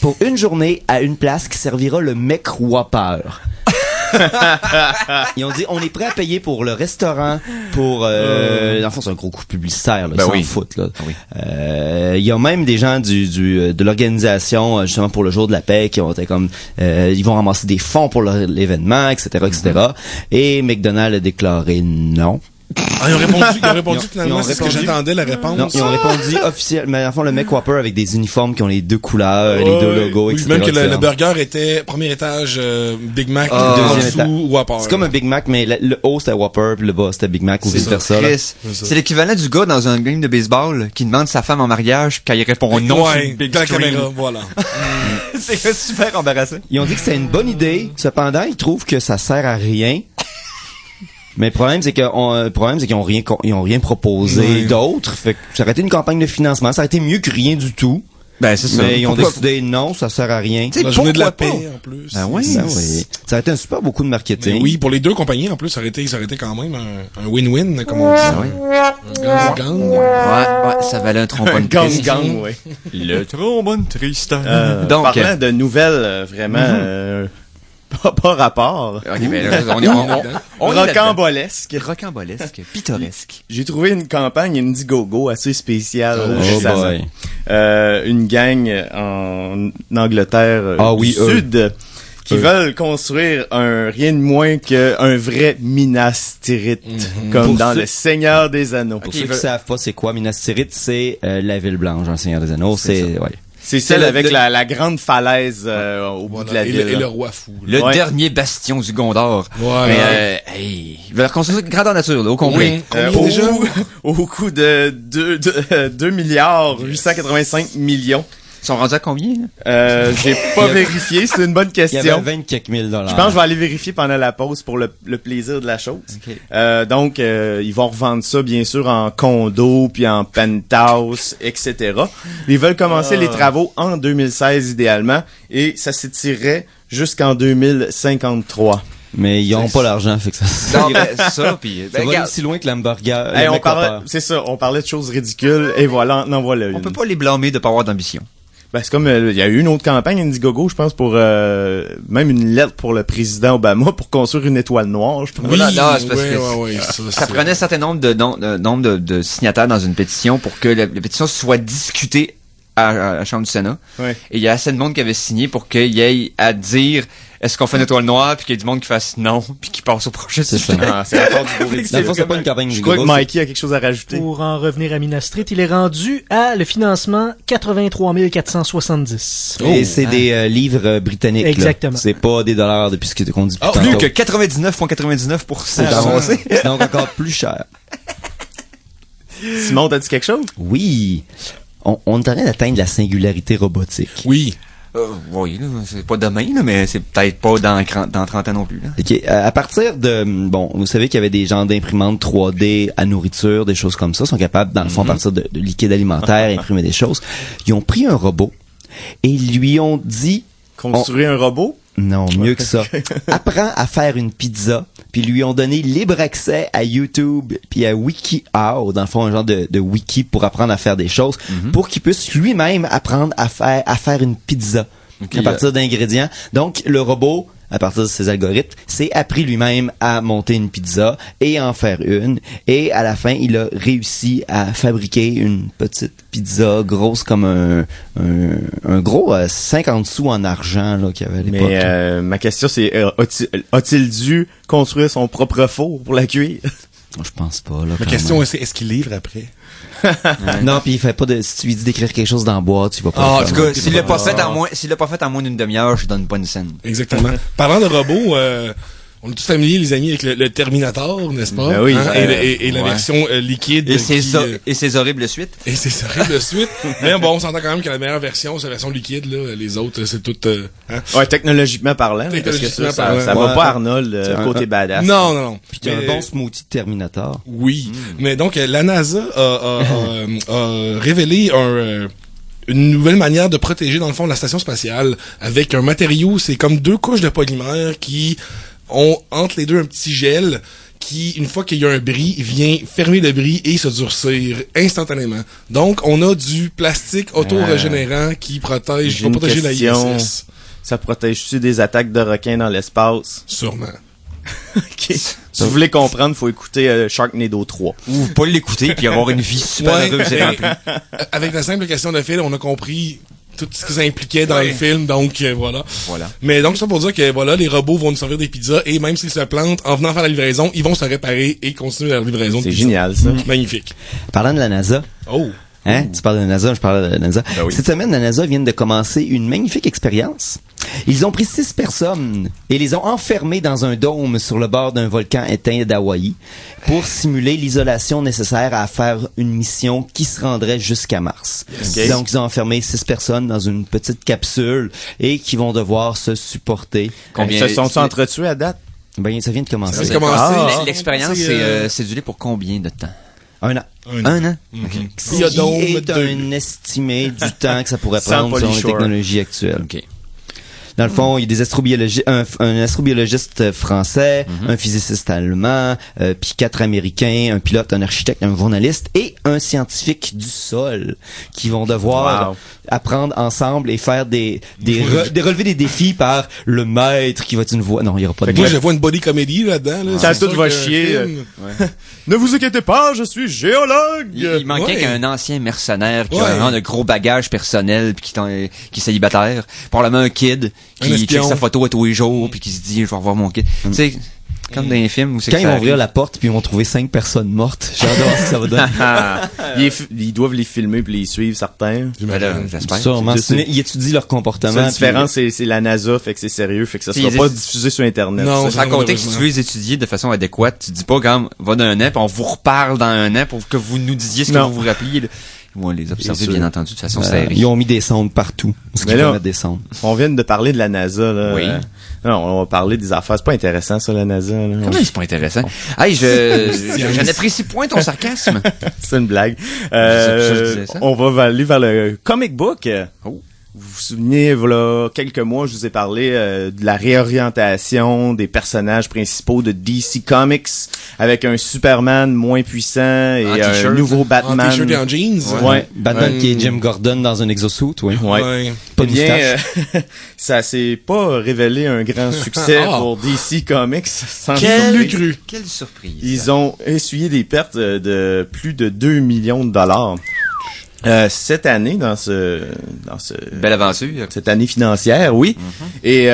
Speaker 4: pour une journée à une place qui servira le McWhopper. Ils ont dit, on est prêt à payer pour le restaurant, pour... dans le fond, c'est un gros coup publicitaire, là,
Speaker 2: Ben
Speaker 4: ils s'en
Speaker 2: oui.
Speaker 4: foutent, là.
Speaker 2: Ah oui.
Speaker 4: Il y a même des gens de l'organisation, justement, pour le jour de la paix, qui ont été comme... ils vont ramasser des fonds pour l'événement, etc., etc. Et McDonald's a déclaré non.
Speaker 3: Ah, ils ont répondu finalement,
Speaker 4: ils ont
Speaker 3: c'est ce que
Speaker 4: répondu.
Speaker 3: j'attendais, la réponse.
Speaker 4: Non, ils ont répondu officiellement, mais en fond, le McWhopper avec des uniformes qui ont les 2 couleurs, les 2 logos,
Speaker 3: Oui,
Speaker 4: etc.
Speaker 3: même que le
Speaker 4: etc.
Speaker 3: burger était premier étage Big Mac,
Speaker 4: deuxième
Speaker 3: en dessous
Speaker 4: étage.
Speaker 3: Whopper.
Speaker 4: C'est comme un Big Mac, mais le haut c'était Whopper, puis le bas c'était Big Mac ou
Speaker 3: C'est
Speaker 4: vice versa. là.
Speaker 2: Chris,
Speaker 3: ça.
Speaker 2: c'est l'équivalent du gars dans un game de baseball qui demande sa femme en mariage, puis quand il répond non, sur
Speaker 3: Ouais,
Speaker 2: une big
Speaker 3: dans la
Speaker 2: screen.
Speaker 3: caméra, voilà.
Speaker 2: C'est super embarrassant.
Speaker 4: Ils ont dit que c'était une bonne idée, cependant, ils trouvent que ça sert à rien. Mais le problème, c'est qu'ils ont rien proposé
Speaker 3: Ouais.
Speaker 4: d'autre. Fait que ça aurait été une campagne de financement. Ça aurait été mieux que rien du tout.
Speaker 2: Ben, c'est ça.
Speaker 4: Mais ils ont
Speaker 2: Pourquoi-
Speaker 4: décidé non, ça sert à rien.
Speaker 2: Tu sais,
Speaker 3: La journée de la
Speaker 2: pourquoi
Speaker 3: paix, en plus.
Speaker 2: Ben oui.
Speaker 4: Ben oui. Ça aurait été un super beau coup de marketing.
Speaker 3: Mais oui, pour les 2 compagnies, en plus, ça aurait été quand même un win-win, comme on dit.
Speaker 2: Ben oui.
Speaker 3: Gang.
Speaker 2: Ouais, ça valait un trombone triste.
Speaker 6: Gang, ouais.
Speaker 2: Le trombone triste.
Speaker 6: Donc,
Speaker 2: Donc,
Speaker 6: parlant de nouvelles vraiment pas rapport,
Speaker 2: ok, ben là, on est là-dedans.
Speaker 6: rocambolesques.
Speaker 2: Rocambolesque, pittoresque.
Speaker 6: J'ai trouvé une campagne Indiegogo assez spéciale.
Speaker 4: Oh
Speaker 6: récemment.
Speaker 4: boy.
Speaker 6: Une gang en Angleterre du Sud qui veulent construire rien de moins qu'un vrai Minas Tirith, comme
Speaker 4: Pour
Speaker 6: dans
Speaker 4: ceux-
Speaker 6: Le Seigneur des Anneaux.
Speaker 4: Pour ceux qui savent pas c'est quoi Minas Tirith, c'est la ville blanche dans Seigneur des Anneaux. C'est
Speaker 6: C'est celle
Speaker 2: le-
Speaker 6: avec
Speaker 2: le-
Speaker 6: la grande falaise au bout de la
Speaker 3: Voilà.
Speaker 6: ville.
Speaker 3: Et le roi fou.
Speaker 2: Le
Speaker 6: Ouais.
Speaker 2: dernier bastion du Gondor.
Speaker 3: Voilà.
Speaker 2: Mais, hey, ils veulent reconstruire une grandeur nature, là, au complet.
Speaker 3: Combien
Speaker 6: au,
Speaker 3: déjà?
Speaker 6: au coût de 2 milliards 885 millions.
Speaker 2: Ils sont rendus à combien, là?
Speaker 6: J'ai pas vérifié, c'est une bonne
Speaker 4: il y avait
Speaker 6: question.
Speaker 4: 20 quelques mille dollars.
Speaker 6: Je pense que je vais aller vérifier pendant la pause pour le plaisir de la chose.
Speaker 2: Ok.
Speaker 6: Donc, ils vont revendre ça, bien sûr, en condo, puis en penthouse, etc. Ils veulent commencer les travaux en 2016, idéalement, et ça s'étirerait jusqu'en 2053.
Speaker 4: Mais ils ont pas l'argent, fait que ça.
Speaker 2: Non, ben, ça, pis,
Speaker 4: Ça
Speaker 2: ben,
Speaker 4: va
Speaker 2: regarde,
Speaker 4: aussi loin que l'hamburger.
Speaker 6: Hey,
Speaker 4: le
Speaker 6: on parlait,
Speaker 4: McWhopper.
Speaker 6: c'est ça, on parlait de choses ridicules, et voilà, en voilà une.
Speaker 2: on peut pas les blâmer de pas avoir d'ambition.
Speaker 6: Ben, c'est comme, il y a eu une autre campagne Indiegogo, je pense, pour, même une lettre pour le président Obama pour construire une étoile noire, je pense.
Speaker 2: Oui, non, c'est parce que
Speaker 3: ouais,
Speaker 2: ça prenait un certain nombre de signataires dans une pétition pour que la pétition soit discutée à la Chambre du Sénat.
Speaker 6: Ouais.
Speaker 2: Et il y a assez de monde qui avait signé pour qu'il y ait à dire est-ce qu'on fait une étoile noire, puis qu'il y ait du monde qui fasse non, puis qui passe au prochain
Speaker 4: C'est
Speaker 2: sujet.
Speaker 4: ça.
Speaker 6: Ah, c'est encore du beau
Speaker 4: Dans le fond, c'est pas une campagne
Speaker 6: Je crois que
Speaker 4: Indiegogo,
Speaker 6: Mikey a quelque chose à rajouter.
Speaker 5: Pour en revenir à Minas Tirith, il est rendu à le financement 83 470.
Speaker 4: Et c'est des livres britanniques. là.
Speaker 5: Exactement.
Speaker 4: C'est pas des dollars depuis ce qu'on dit plus
Speaker 2: Plus
Speaker 4: tantôt.
Speaker 2: que 99,99%.
Speaker 4: C'est avancé. C'est donc encore plus cher.
Speaker 6: Simon, t'as dit quelque chose?
Speaker 4: Oui. On est en train d'atteindre la singularité robotique.
Speaker 3: Oui.
Speaker 2: Oui, là, c'est pas demain, là, mais c'est peut-être pas dans 30 ans non plus. Là.
Speaker 4: Ok, à partir de bon, vous savez qu'il y avait des genres d'imprimantes 3D à nourriture, des choses comme ça, sont capables dans le fond à partir de liquide alimentaire imprimer des choses. Ils ont pris un robot et ils lui ont dit
Speaker 6: Construire un robot?
Speaker 4: non, mieux que ça. Apprends à faire une pizza, puis ils lui ont donné libre accès à YouTube puis à WikiHow, dans le fond un genre de wiki pour apprendre à faire des choses, pour qu'il puisse lui-même apprendre à faire une pizza.
Speaker 2: Ok,
Speaker 4: à partir d'ingrédients. Donc, le robot à partir de ses algorithmes, s'est appris lui-même à monter une pizza et en faire une. Et à la fin, il a réussi à fabriquer une petite pizza grosse comme un gros 50 sous en argent là, qu'il y avait à l'époque.
Speaker 6: Mais ma question, c'est a-t-il dû construire son propre four pour la cuire?
Speaker 4: Je pense pas. Là,
Speaker 3: Ma question, est-ce qu'il livre après?
Speaker 4: Non, puis il fait pas de. Si tu lui dis d'écrire quelque chose dans la boîte, tu vas pas.
Speaker 2: En
Speaker 4: le
Speaker 2: tout
Speaker 4: faire.
Speaker 2: cas, s'il l'a pas fait en moins d'une demi-heure, je donne pas une scène.
Speaker 3: Exactement. Parlant de robots, on est tous familiers, les amis, avec le Terminator, n'est-ce pas?
Speaker 6: Ben oui.
Speaker 3: Et la version liquide.
Speaker 2: Et ses horribles suites.
Speaker 3: Et c'est horrible suite. Mais bon, on s'entend quand même que la meilleure version, c'est la version liquide, là. Les autres, c'est tout,
Speaker 6: Ouais, technologiquement parlant.
Speaker 3: Technologiquement
Speaker 6: parce que
Speaker 3: parlant.
Speaker 6: ça va
Speaker 4: Ouais.
Speaker 6: pas Arnold, côté badass.
Speaker 3: Non.
Speaker 4: Puis t'as un bon smoothie de Terminator.
Speaker 3: Oui. Mais donc, la NASA a révélé une nouvelle manière de protéger, dans le fond, la station spatiale avec un matériau, c'est comme 2 couches de polymère qui ont entre les deux un petit gel qui, une fois qu'il y a un bris, vient fermer le bris et se durcir instantanément. Donc, on a du plastique auto-régénérant qui protège,
Speaker 6: J'ai
Speaker 3: va
Speaker 6: une
Speaker 3: protéger
Speaker 6: question.
Speaker 3: la ISS.
Speaker 6: Ça protège-tu des attaques de requins dans l'espace?
Speaker 3: Sûrement.
Speaker 6: Ok. Si vous voulez comprendre, faut écouter Sharknado 3.
Speaker 2: Ou pas l'écouter puis avoir une vie super
Speaker 3: Ouais,
Speaker 2: heureuse et
Speaker 3: mais
Speaker 2: remplie.
Speaker 3: avec la simple question de film, on a compris tout ce que ça impliquait dans le film, donc voilà. Mais donc, ça pour dire que voilà, les robots vont nous servir des pizzas et même s'ils se plantent, en venant faire la livraison, ils vont se réparer et continuer leur livraison de
Speaker 6: C'est
Speaker 3: pizza.
Speaker 6: génial, ça.
Speaker 3: Magnifique.
Speaker 4: Parlant de la NASA.
Speaker 3: Oh.
Speaker 4: Hein? Tu parles de la NASA, je parle de la NASA.
Speaker 6: Ben oui.
Speaker 4: Cette semaine, la NASA vient de commencer une magnifique expérience. Ils ont pris 6 personnes et les ont enfermées dans un dôme sur le bord d'un volcan éteint d'Hawaï pour simuler l'isolation nécessaire à faire une mission qui se rendrait jusqu'à Mars.
Speaker 6: Okay.
Speaker 4: Donc, ils ont enfermé 6 personnes dans une petite capsule et qui vont devoir se supporter.
Speaker 6: Ils se sont entretués à date?
Speaker 4: Ben, ça vient de commencer.
Speaker 3: Ça vient de commencer.
Speaker 6: Ah.
Speaker 2: L'expérience, c'est cédulé pour combien de temps?
Speaker 4: 1 an.
Speaker 2: Un an?
Speaker 3: Il y a donc
Speaker 4: Qui est un estimé du temps que ça pourrait
Speaker 6: Sans
Speaker 4: prendre selon les
Speaker 6: Polishore.
Speaker 4: technologies actuelles.
Speaker 2: OK.
Speaker 4: Dans le fond, il y a des astrobiologistes, un astrobiologiste français, un physiciste allemand, puis 4 Américains, un pilote, un architecte, un journaliste et un scientifique du sol qui vont devoir
Speaker 6: Wow.
Speaker 4: apprendre ensemble et faire relever des défis par le maître qui va être une voix. Non, il y aura pas de
Speaker 3: Moi,
Speaker 4: maître.
Speaker 3: je vois une body comédie là-dedans. Là.
Speaker 6: Ça
Speaker 3: C'est
Speaker 6: tout
Speaker 3: sûr
Speaker 6: va
Speaker 3: qu'un
Speaker 6: chier.
Speaker 3: film-
Speaker 6: Ne vous inquiétez pas, je suis géologue!
Speaker 2: Il manquait
Speaker 3: Ouais.
Speaker 2: qu'un ancien mercenaire qui
Speaker 3: Ouais.
Speaker 2: a vraiment de gros bagages personnels puis qui est célibataire. Probablement un kid
Speaker 3: Un
Speaker 2: qui
Speaker 3: espion.
Speaker 2: check sa photo à tous les jours puis qui se dit je vais revoir mon kid. Tu sais, comme dans les films où c'est
Speaker 4: Quand
Speaker 2: que
Speaker 4: ils
Speaker 2: ça
Speaker 4: vont ouvrir
Speaker 2: arrive.
Speaker 4: la porte puis ils vont trouver 5 personnes mortes, j'ai hâte de voir ce que ça va donner.
Speaker 6: Ah, ils doivent les filmer puis les suivre, certains.
Speaker 2: Ben là, j'espère.
Speaker 4: Sûrement.
Speaker 6: C'est-
Speaker 4: Ils étudient leur comportement.
Speaker 6: La
Speaker 4: puis-
Speaker 6: différence, c'est la NASA, fait que c'est sérieux, fait que ça
Speaker 2: Si,
Speaker 6: sera
Speaker 2: ils
Speaker 6: pas
Speaker 2: essaient-
Speaker 6: diffusé sur Internet.
Speaker 3: Non,
Speaker 6: ça.
Speaker 2: Sans compter que si tu veux les étudier de façon adéquate, tu dis pas comme va dans un an puis on vous reparle dans un an pour que vous nous disiez ce que
Speaker 6: Non.
Speaker 2: vous vous rappeliez. Là. Ils vont les observer
Speaker 6: sûr.
Speaker 2: bien entendu de façon sérieuse.
Speaker 4: Ils ont mis des sondes partout. Parce
Speaker 6: Mais
Speaker 4: qu'ils
Speaker 6: là-
Speaker 4: peuvent mettre des sondes.
Speaker 6: On vient de parler de la NASA, là.
Speaker 2: Oui.
Speaker 6: Non, on va parler des affaires. C'est pas intéressant, ça, la NASA, là.
Speaker 2: Comment c'est pas intéressant? Hey, je n'apprécie point ton sarcasme.
Speaker 6: C'est une blague.
Speaker 2: je disais ça.
Speaker 6: On va aller vers le comic book.
Speaker 2: Oh.
Speaker 6: Vous vous souvenez, voilà, quelques mois, je vous ai parlé de la réorientation des personnages principaux de DC Comics avec un Superman moins puissant et
Speaker 2: En
Speaker 6: un
Speaker 2: t-shirt,
Speaker 6: nouveau
Speaker 3: En
Speaker 6: Batman.
Speaker 3: t-shirt et en jeans.
Speaker 6: Ouais.
Speaker 4: Batman qui est Jim Gordon dans un exosuit, oui.
Speaker 6: Ouais.
Speaker 3: Ouais.
Speaker 4: Pas de
Speaker 6: Eh bien,
Speaker 4: moustache.
Speaker 6: ça s'est pas révélé un grand succès
Speaker 3: Ah.
Speaker 6: pour DC Comics. Sans
Speaker 3: Quel
Speaker 6: surprise.
Speaker 3: cru.
Speaker 2: Quelle surprise.
Speaker 6: Ils ont essuyé des pertes de plus de 2 millions de dollars. Cette année, dans
Speaker 2: Belle aventure.
Speaker 6: cette année financière, oui. Et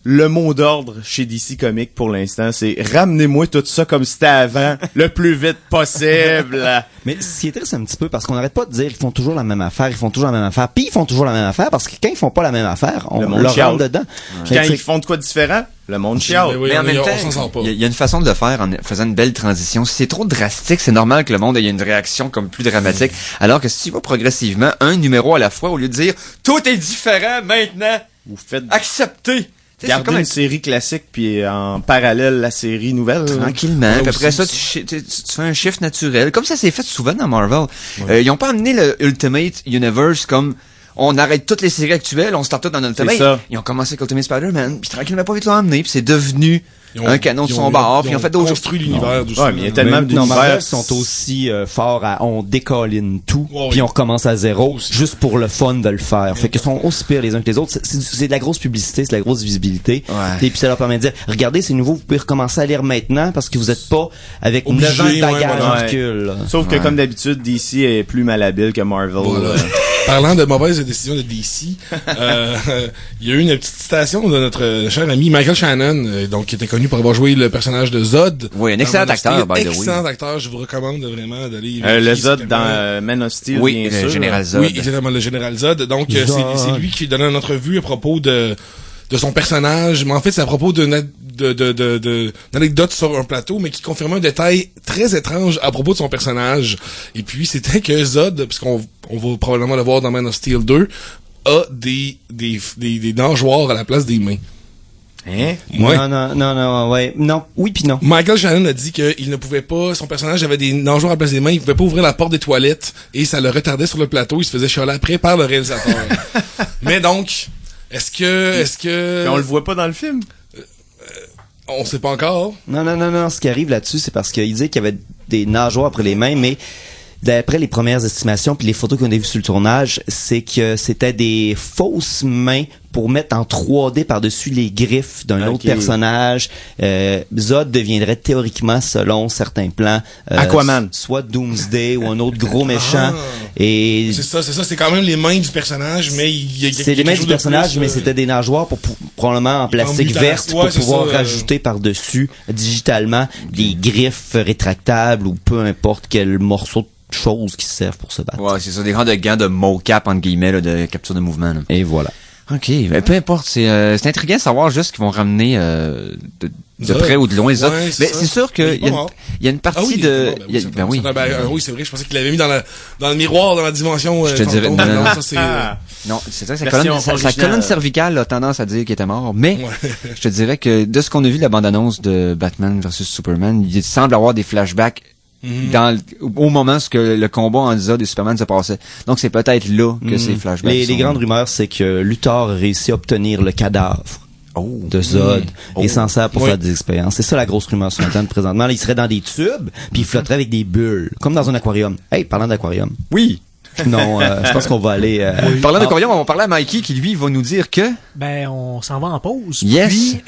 Speaker 6: le mot d'ordre chez DC Comics pour l'instant, c'est ramenez-moi tout ça comme c'était avant, le plus vite possible.
Speaker 4: Mais ce qui est triste un petit peu, parce qu'on n'arrête pas de dire ils font toujours la même affaire, ils font toujours la même affaire, puis ils font toujours la même affaire, parce que quand ils font pas la même affaire, on
Speaker 6: Le monde
Speaker 4: leur
Speaker 6: chiale.
Speaker 4: rentre dedans.
Speaker 6: Puis quand ils font de quoi de différent, le monde chiale.
Speaker 3: Ben oui,
Speaker 2: Mais en même
Speaker 3: on
Speaker 2: temps,
Speaker 3: s'en sort pas.
Speaker 2: il y a une façon de le faire en faisant une belle transition. Si c'est trop drastique, c'est normal que le monde ait une réaction comme plus dramatique. Alors que si tu vas progressivement, un numéro à la fois, au lieu de dire tout est différent maintenant,
Speaker 6: Vous faites
Speaker 2: acceptez. Tu sais, c'est
Speaker 6: garder
Speaker 2: comme
Speaker 6: une
Speaker 2: un-
Speaker 6: série classique puis en parallèle la série nouvelle.
Speaker 2: Tranquillement.
Speaker 3: Ouais,
Speaker 2: Puis après
Speaker 3: aussi,
Speaker 2: ça, tu fais un shift naturel. Comme ça s'est fait souvent dans Marvel. Ils ont pas amené le Ultimate Universe comme on arrête toutes les séries actuelles, on start tout dans Ultimate.
Speaker 6: ça.
Speaker 2: Ils ont commencé avec Ultimate Spider-Man, puis tranquillement pas vite l'ont amené, puis c'est devenu un canon de son bord, puis ils ont fait d'autres choses.
Speaker 3: construit l'univers doucement.
Speaker 6: Ouais, mais il y a tellement
Speaker 4: Non,
Speaker 6: d'univers.
Speaker 4: Marvel sont aussi forts à on décolline tout,
Speaker 3: Ouais,
Speaker 4: puis
Speaker 3: oui.
Speaker 4: on recommence à zéro,
Speaker 3: Aussi.
Speaker 4: juste pour le fun de le faire. Fait qu'ils sont aussi pires les uns que les autres. C'est de la grosse publicité, c'est de la grosse visibilité.
Speaker 2: Ouais.
Speaker 4: Et puis ça leur permet de dire, regardez, c'est nouveau, vous pouvez recommencer à lire maintenant parce que vous êtes pas avec
Speaker 3: Obligé,
Speaker 4: 9 ans de bagage
Speaker 3: voilà.
Speaker 4: en recul.
Speaker 6: Sauf que comme d'habitude, DC est plus malhabile que Marvel.
Speaker 3: Voilà. Parlant de mauvaises décisions de DC, il y a eu une petite citation de notre cher ami Michael Shannon, donc qui était connu pour avoir joué le personnage de Zod.
Speaker 2: Oui, un excellent
Speaker 3: dans Man of
Speaker 2: acteur,
Speaker 3: Steel.
Speaker 2: by the way.
Speaker 3: Excellent acteur, je vous recommande vraiment d'aller
Speaker 6: Le
Speaker 3: vérifier
Speaker 6: Zod
Speaker 3: cette
Speaker 6: dans
Speaker 3: caméra.
Speaker 6: Man of Steel,
Speaker 2: Oui,
Speaker 6: bien
Speaker 2: le
Speaker 6: sûr.
Speaker 2: général Zod.
Speaker 3: Oui, exactement, le général Zod. Donc,
Speaker 4: Zod.
Speaker 3: c'est lui qui donne une entrevue à propos de son personnage. Mais en fait, c'est à propos d'une anecdote sur un plateau, mais qui confirmait un détail très étrange à propos de son personnage. Et puis, c'était que Zod, puisqu'on va probablement le voir dans Man of Steel 2, a des nageoires à la place des mains.
Speaker 6: Hein?
Speaker 3: Ouais.
Speaker 4: Non, oui puis non.
Speaker 3: Michael Shannon a dit qu'il ne pouvait pas, son personnage avait des nageoires à la place des mains, il pouvait pas ouvrir la porte des toilettes et ça le retardait sur le plateau, il se faisait chialer après par le réalisateur. Mais donc, est-ce que...
Speaker 6: Mais on le voit pas dans le film.
Speaker 3: On sait pas encore.
Speaker 4: Non. Ce qui arrive là-dessus, c'est parce qu'il dit qu'il y avait des nageoires après les mains, mais d'après les premières estimations puis les photos qu'on a vues sur le tournage, c'est que c'était des fausses mains pour mettre en 3D par-dessus les griffes d'un autre personnage. Zod deviendrait théoriquement, selon certains plans,
Speaker 6: Aquaman.
Speaker 4: soit Doomsday ou un autre gros méchant. Et
Speaker 3: C'est ça, c'est quand même les mains du personnage, mais il y a
Speaker 4: c'est les mains du personnage, mais c'était des nageoires probablement en plastique
Speaker 3: mutation.
Speaker 4: verte
Speaker 3: Ouais,
Speaker 4: pour
Speaker 3: c'est
Speaker 4: pouvoir
Speaker 3: ça,
Speaker 4: rajouter par-dessus digitalement des griffes rétractables ou peu importe quel morceau de chose qui servent pour se battre.
Speaker 2: Ouais, c'est ça, des grands de gants de mocap, entre guillemets, là, de capture de mouvement. Là.
Speaker 4: Et voilà.
Speaker 2: OK, ben, peu importe, c'est intriguant de savoir juste qu'ils vont ramener de
Speaker 3: Zod.
Speaker 2: près ou de loin Zod.
Speaker 3: Ouais,
Speaker 2: Mais
Speaker 3: ça.
Speaker 2: c'est sûr
Speaker 3: Il est
Speaker 2: qu'il y,
Speaker 3: pas mort.
Speaker 2: y a une partie
Speaker 3: Ah oui,
Speaker 2: de...
Speaker 3: il est mort, oui, oui, c'est vrai, je pensais qu'il l'avait mis dans le miroir, dans la dimension
Speaker 2: Je te dirais-
Speaker 3: fantôme.
Speaker 2: non.
Speaker 3: Ça c'est...
Speaker 2: Non, c'est ça, sa
Speaker 6: Version
Speaker 2: colonne, sa
Speaker 6: originale.
Speaker 2: colonne cervicale a tendance à dire qu'il était mort, mais je te dirais que de ce qu'on a vu de la bande-annonce de Batman vs Superman, il semble avoir des flashbacks au moment où le combat entre Zod et Superman se passait. Donc c'est peut-être là que ces flashbacks
Speaker 4: Les
Speaker 2: sont...
Speaker 4: grandes rumeurs, c'est que Luthor a réussi à obtenir le cadavre de Zod et s'en sert pour faire des expériences. C'est ça la grosse rumeur sur Internet présentement. Là, il serait dans des tubes, puis il flotterait avec des bulles, comme dans un aquarium. Hey, parlant d'aquarium.
Speaker 2: Oui!
Speaker 4: Non, je pense qu'on va aller...
Speaker 2: Parlant d'aquarium, on va parler à Mikey qui, lui, va nous dire que...
Speaker 5: Ben, on s'en va en pause.
Speaker 2: Yes.
Speaker 5: Puis,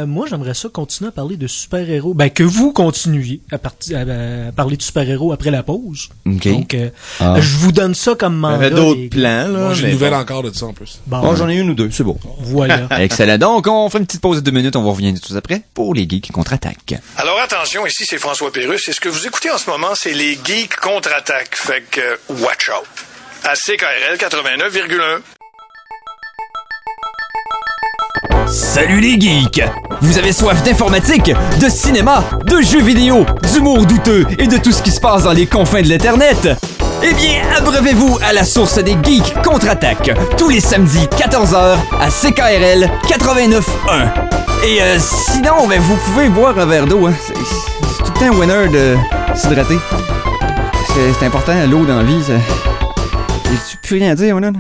Speaker 5: moi, j'aimerais ça continuer à parler de super-héros. Ben, que vous continuiez à parler de super-héros après la pause.
Speaker 2: OK.
Speaker 5: Donc, je vous donne ça comme
Speaker 6: Il y
Speaker 5: mandat.
Speaker 6: avait d'autres
Speaker 5: les-
Speaker 6: plans, là.
Speaker 3: Moi, j'ai
Speaker 6: mais
Speaker 3: une nouvelle
Speaker 6: bon.
Speaker 3: encore de ça en plus.
Speaker 5: Bon,
Speaker 4: Bon, j'en ai une ou deux, c'est bon.
Speaker 5: voilà.
Speaker 2: Excellent. Donc, on fait une petite pause de 2 minutes, on va revenir tout après pour les geeks qui contre-attaquent.
Speaker 7: Alors attention, ici c'est François Pérusse et ce que vous écoutez en ce moment, c'est les Geeks contre-attaque. Fait que watch out. À CKRL 89,1.
Speaker 8: Salut les geeks! Vous avez soif d'informatique, de cinéma, de jeux vidéo, d'humour douteux et de tout ce qui se passe dans les confins de l'Internet? Eh bien, abreuvez-vous à la source des geeks contre-attaque, tous les samedis 14h à CKRL 89.1. Et sinon, ben, vous pouvez boire un verre d'eau, hein. C'est tout le temps un winner de s'hydrater. C'est important, l'eau dans la vie, j'ai plus rien à dire, là.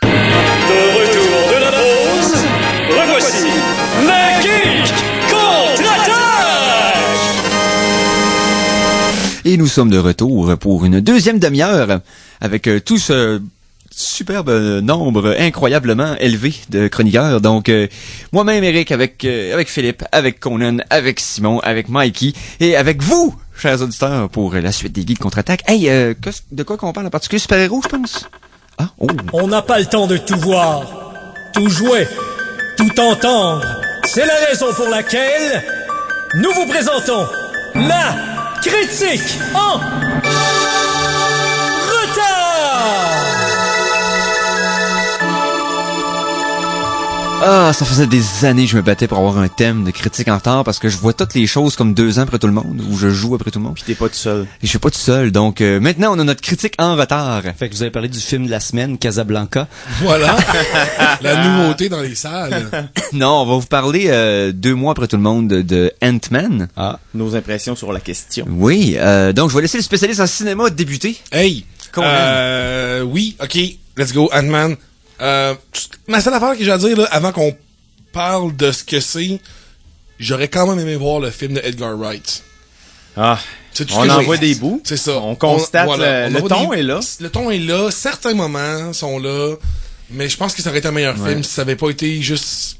Speaker 1: De retour de la pause, revoici les geeks contre-attaque!
Speaker 2: Et nous sommes de retour pour une deuxième demi-heure avec tout ce superbe nombre incroyablement élevé de chroniqueurs. Donc, moi-même, Eric, avec Philippe, avec Conan, avec Simon, avec Mikey et avec vous, chers auditeurs, pour la suite des Geeks contre-attaque. Hey, de quoi qu'on parle en particulier? Super-héros, je pense? Ah, oh.
Speaker 1: On n'a pas le temps de tout voir, tout jouer, tout entendre. C'est la raison pour laquelle nous vous présentons la critique en retard.
Speaker 2: Ah, ça faisait des années que je me battais pour avoir un thème de critique en retard parce que je vois toutes les choses comme 2 ans après tout le monde, ou je joue après tout le monde.
Speaker 6: Puis t'es pas tout seul.
Speaker 2: Et je suis pas tout seul, donc maintenant on a notre critique en retard.
Speaker 4: Fait que vous avez parlé du film de la semaine, Casablanca.
Speaker 3: Voilà. La nouveauté dans les salles.
Speaker 2: Non, on va vous parler 2 mois après tout le monde de Ant-Man.
Speaker 6: Nos impressions sur la question.
Speaker 2: Oui, donc je vais laisser le spécialiste en cinéma débuter.
Speaker 3: Hey! Oui, ok, let's go, Ant-Man. Ma seule affaire que j'ai à dire, là, avant qu'on parle de ce que c'est, j'aurais quand même aimé voir le film de Edgar Wright.
Speaker 6: Ah,
Speaker 3: C'est tout ce
Speaker 6: on
Speaker 3: que
Speaker 6: en
Speaker 3: j'ai.
Speaker 6: voit des bouts.
Speaker 3: C'est ça.
Speaker 6: On constate
Speaker 3: voilà,
Speaker 6: le
Speaker 3: voit
Speaker 6: ton est là.
Speaker 3: Le ton est là. Certains moments sont là. Mais je pense que ça aurait été un meilleur film si ça avait pas été juste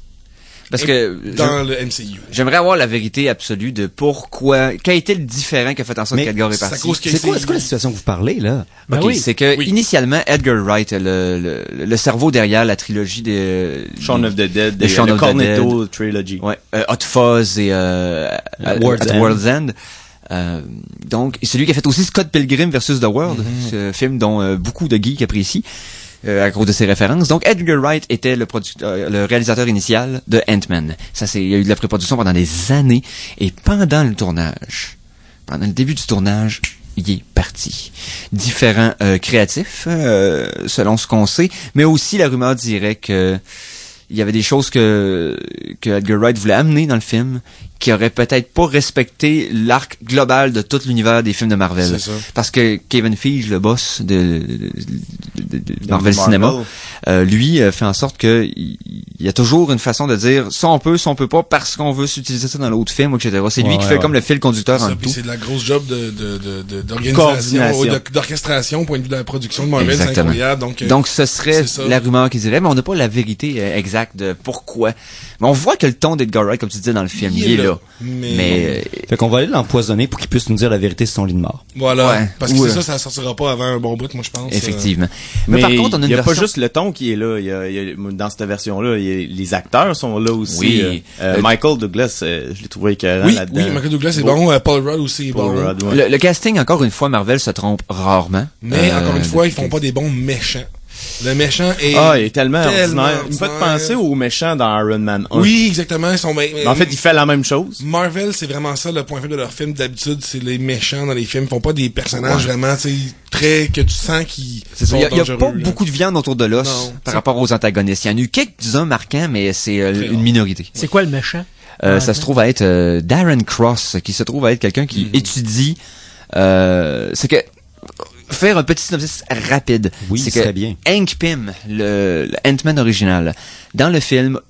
Speaker 2: Parce que
Speaker 3: dans le MCU.
Speaker 2: j'aimerais avoir la vérité absolue de pourquoi, quel a été le différent qui a fait en sorte
Speaker 4: Mais
Speaker 2: qu'Edgar est
Speaker 3: c'est à
Speaker 2: parti.
Speaker 3: cause que
Speaker 4: C'est quoi la situation que vous parlez, là?
Speaker 5: Ben
Speaker 2: Ok,
Speaker 5: oui.
Speaker 2: c'est que
Speaker 3: Oui.
Speaker 2: initialement Edgar Wright, le cerveau derrière la trilogie de
Speaker 6: Shaun of the Dead,
Speaker 2: de Shaun
Speaker 6: le
Speaker 2: of the
Speaker 6: Cornetto Trilogy.
Speaker 2: Ouais, Hot Fuzz et
Speaker 4: World's
Speaker 2: At
Speaker 4: End.
Speaker 2: World's End. Donc, c'est lui qui a fait aussi Scott Pilgrim versus The World, ce film dont beaucoup de geeks apprécient à cause de ses références. Donc, Edgar Wright était le réalisateur initial de Ant-Man. Il y a eu de la pré-production pendant des années, et pendant le début du tournage, il est parti. Différents créatifs, selon ce qu'on sait, mais aussi la rumeur dirait que il y avait des choses que Edgar Wright voulait amener dans le film qui auraient peut-être pas respecté l'arc global de tout l'univers des films de Marvel.
Speaker 3: C'est ça.
Speaker 2: Parce que Kevin Feige, le boss de Marvel Cinéma, lui fait en sorte que il y a toujours une façon de dire ça on peut pas parce qu'on veut s'utiliser ça dans l'autre film, etc. C'est lui qui fait comme le fil conducteur en
Speaker 3: Ça,
Speaker 2: tout.
Speaker 3: puis c'est de la grosse job d'organisation,
Speaker 6: Coordination.
Speaker 3: d'orchestration, point de vue de la production de Marvel, c'est
Speaker 2: Exactement.
Speaker 3: incroyable.
Speaker 2: Donc ce serait
Speaker 3: c'est ça.
Speaker 2: la rumeur qu'ils diraient, mais on n'a pas la vérité exacte de pourquoi. Mais on voit que le ton d'Edgar Wright, comme tu disais dans le film, il est là. Mais
Speaker 4: Fait qu'on va aller l'empoisonner pour qu'il puisse nous dire la vérité sur son lit de mort.
Speaker 3: voilà.
Speaker 2: Ouais.
Speaker 3: Parce que
Speaker 2: Ouais.
Speaker 3: ça sortira pas avant un bon bout, moi, je pense.
Speaker 2: effectivement.
Speaker 6: Mais
Speaker 2: par contre, on a
Speaker 6: il
Speaker 2: une
Speaker 6: y a pas
Speaker 2: version...
Speaker 6: juste le ton qui est là. Il y a dans cette version-là, les acteurs sont là aussi.
Speaker 2: Oui.
Speaker 6: Michael Douglas, je l'ai trouvé écœurant
Speaker 3: Oui,
Speaker 6: là-dedans.
Speaker 3: oui, Michael Douglas est bon, Paul Rudd aussi est
Speaker 6: Paul
Speaker 3: bon.
Speaker 6: Rudd, ouais.
Speaker 2: Le casting, encore une fois, Marvel se trompe rarement.
Speaker 3: Mais encore une fois, ils font pas des bons méchants. Le méchant est...
Speaker 6: Ah, il est tellement ordinaire. Il me fait
Speaker 3: ordinaire.
Speaker 6: penser aux méchants dans Iron Man 1.
Speaker 3: Oui, exactement. Ils sont
Speaker 6: Mais en fait, il fait la même chose.
Speaker 3: Marvel, c'est vraiment ça le point faible de leurs films. D'habitude, c'est les méchants dans les films. Ils font pas des personnages vraiment, tu sais, très que tu sens qu'ils
Speaker 2: C'est ça.
Speaker 3: sont
Speaker 2: Il y a
Speaker 3: dangereux,
Speaker 2: pas
Speaker 3: là.
Speaker 2: beaucoup de viande autour de l'os
Speaker 3: Non.
Speaker 2: par rapport aux antagonistes. Il y en a eu quelques-uns marquants, mais c'est une minorité.
Speaker 5: C'est quoi le méchant?
Speaker 2: Ça se trouve à être Darren Cross, qui se trouve à être quelqu'un qui étudie... c'est que... Faire un petit synopsis rapide.
Speaker 4: Oui,
Speaker 2: c'est
Speaker 4: ce serait
Speaker 2: que
Speaker 4: bien.
Speaker 2: Hank Pym, le Ant-Man original, dans le film,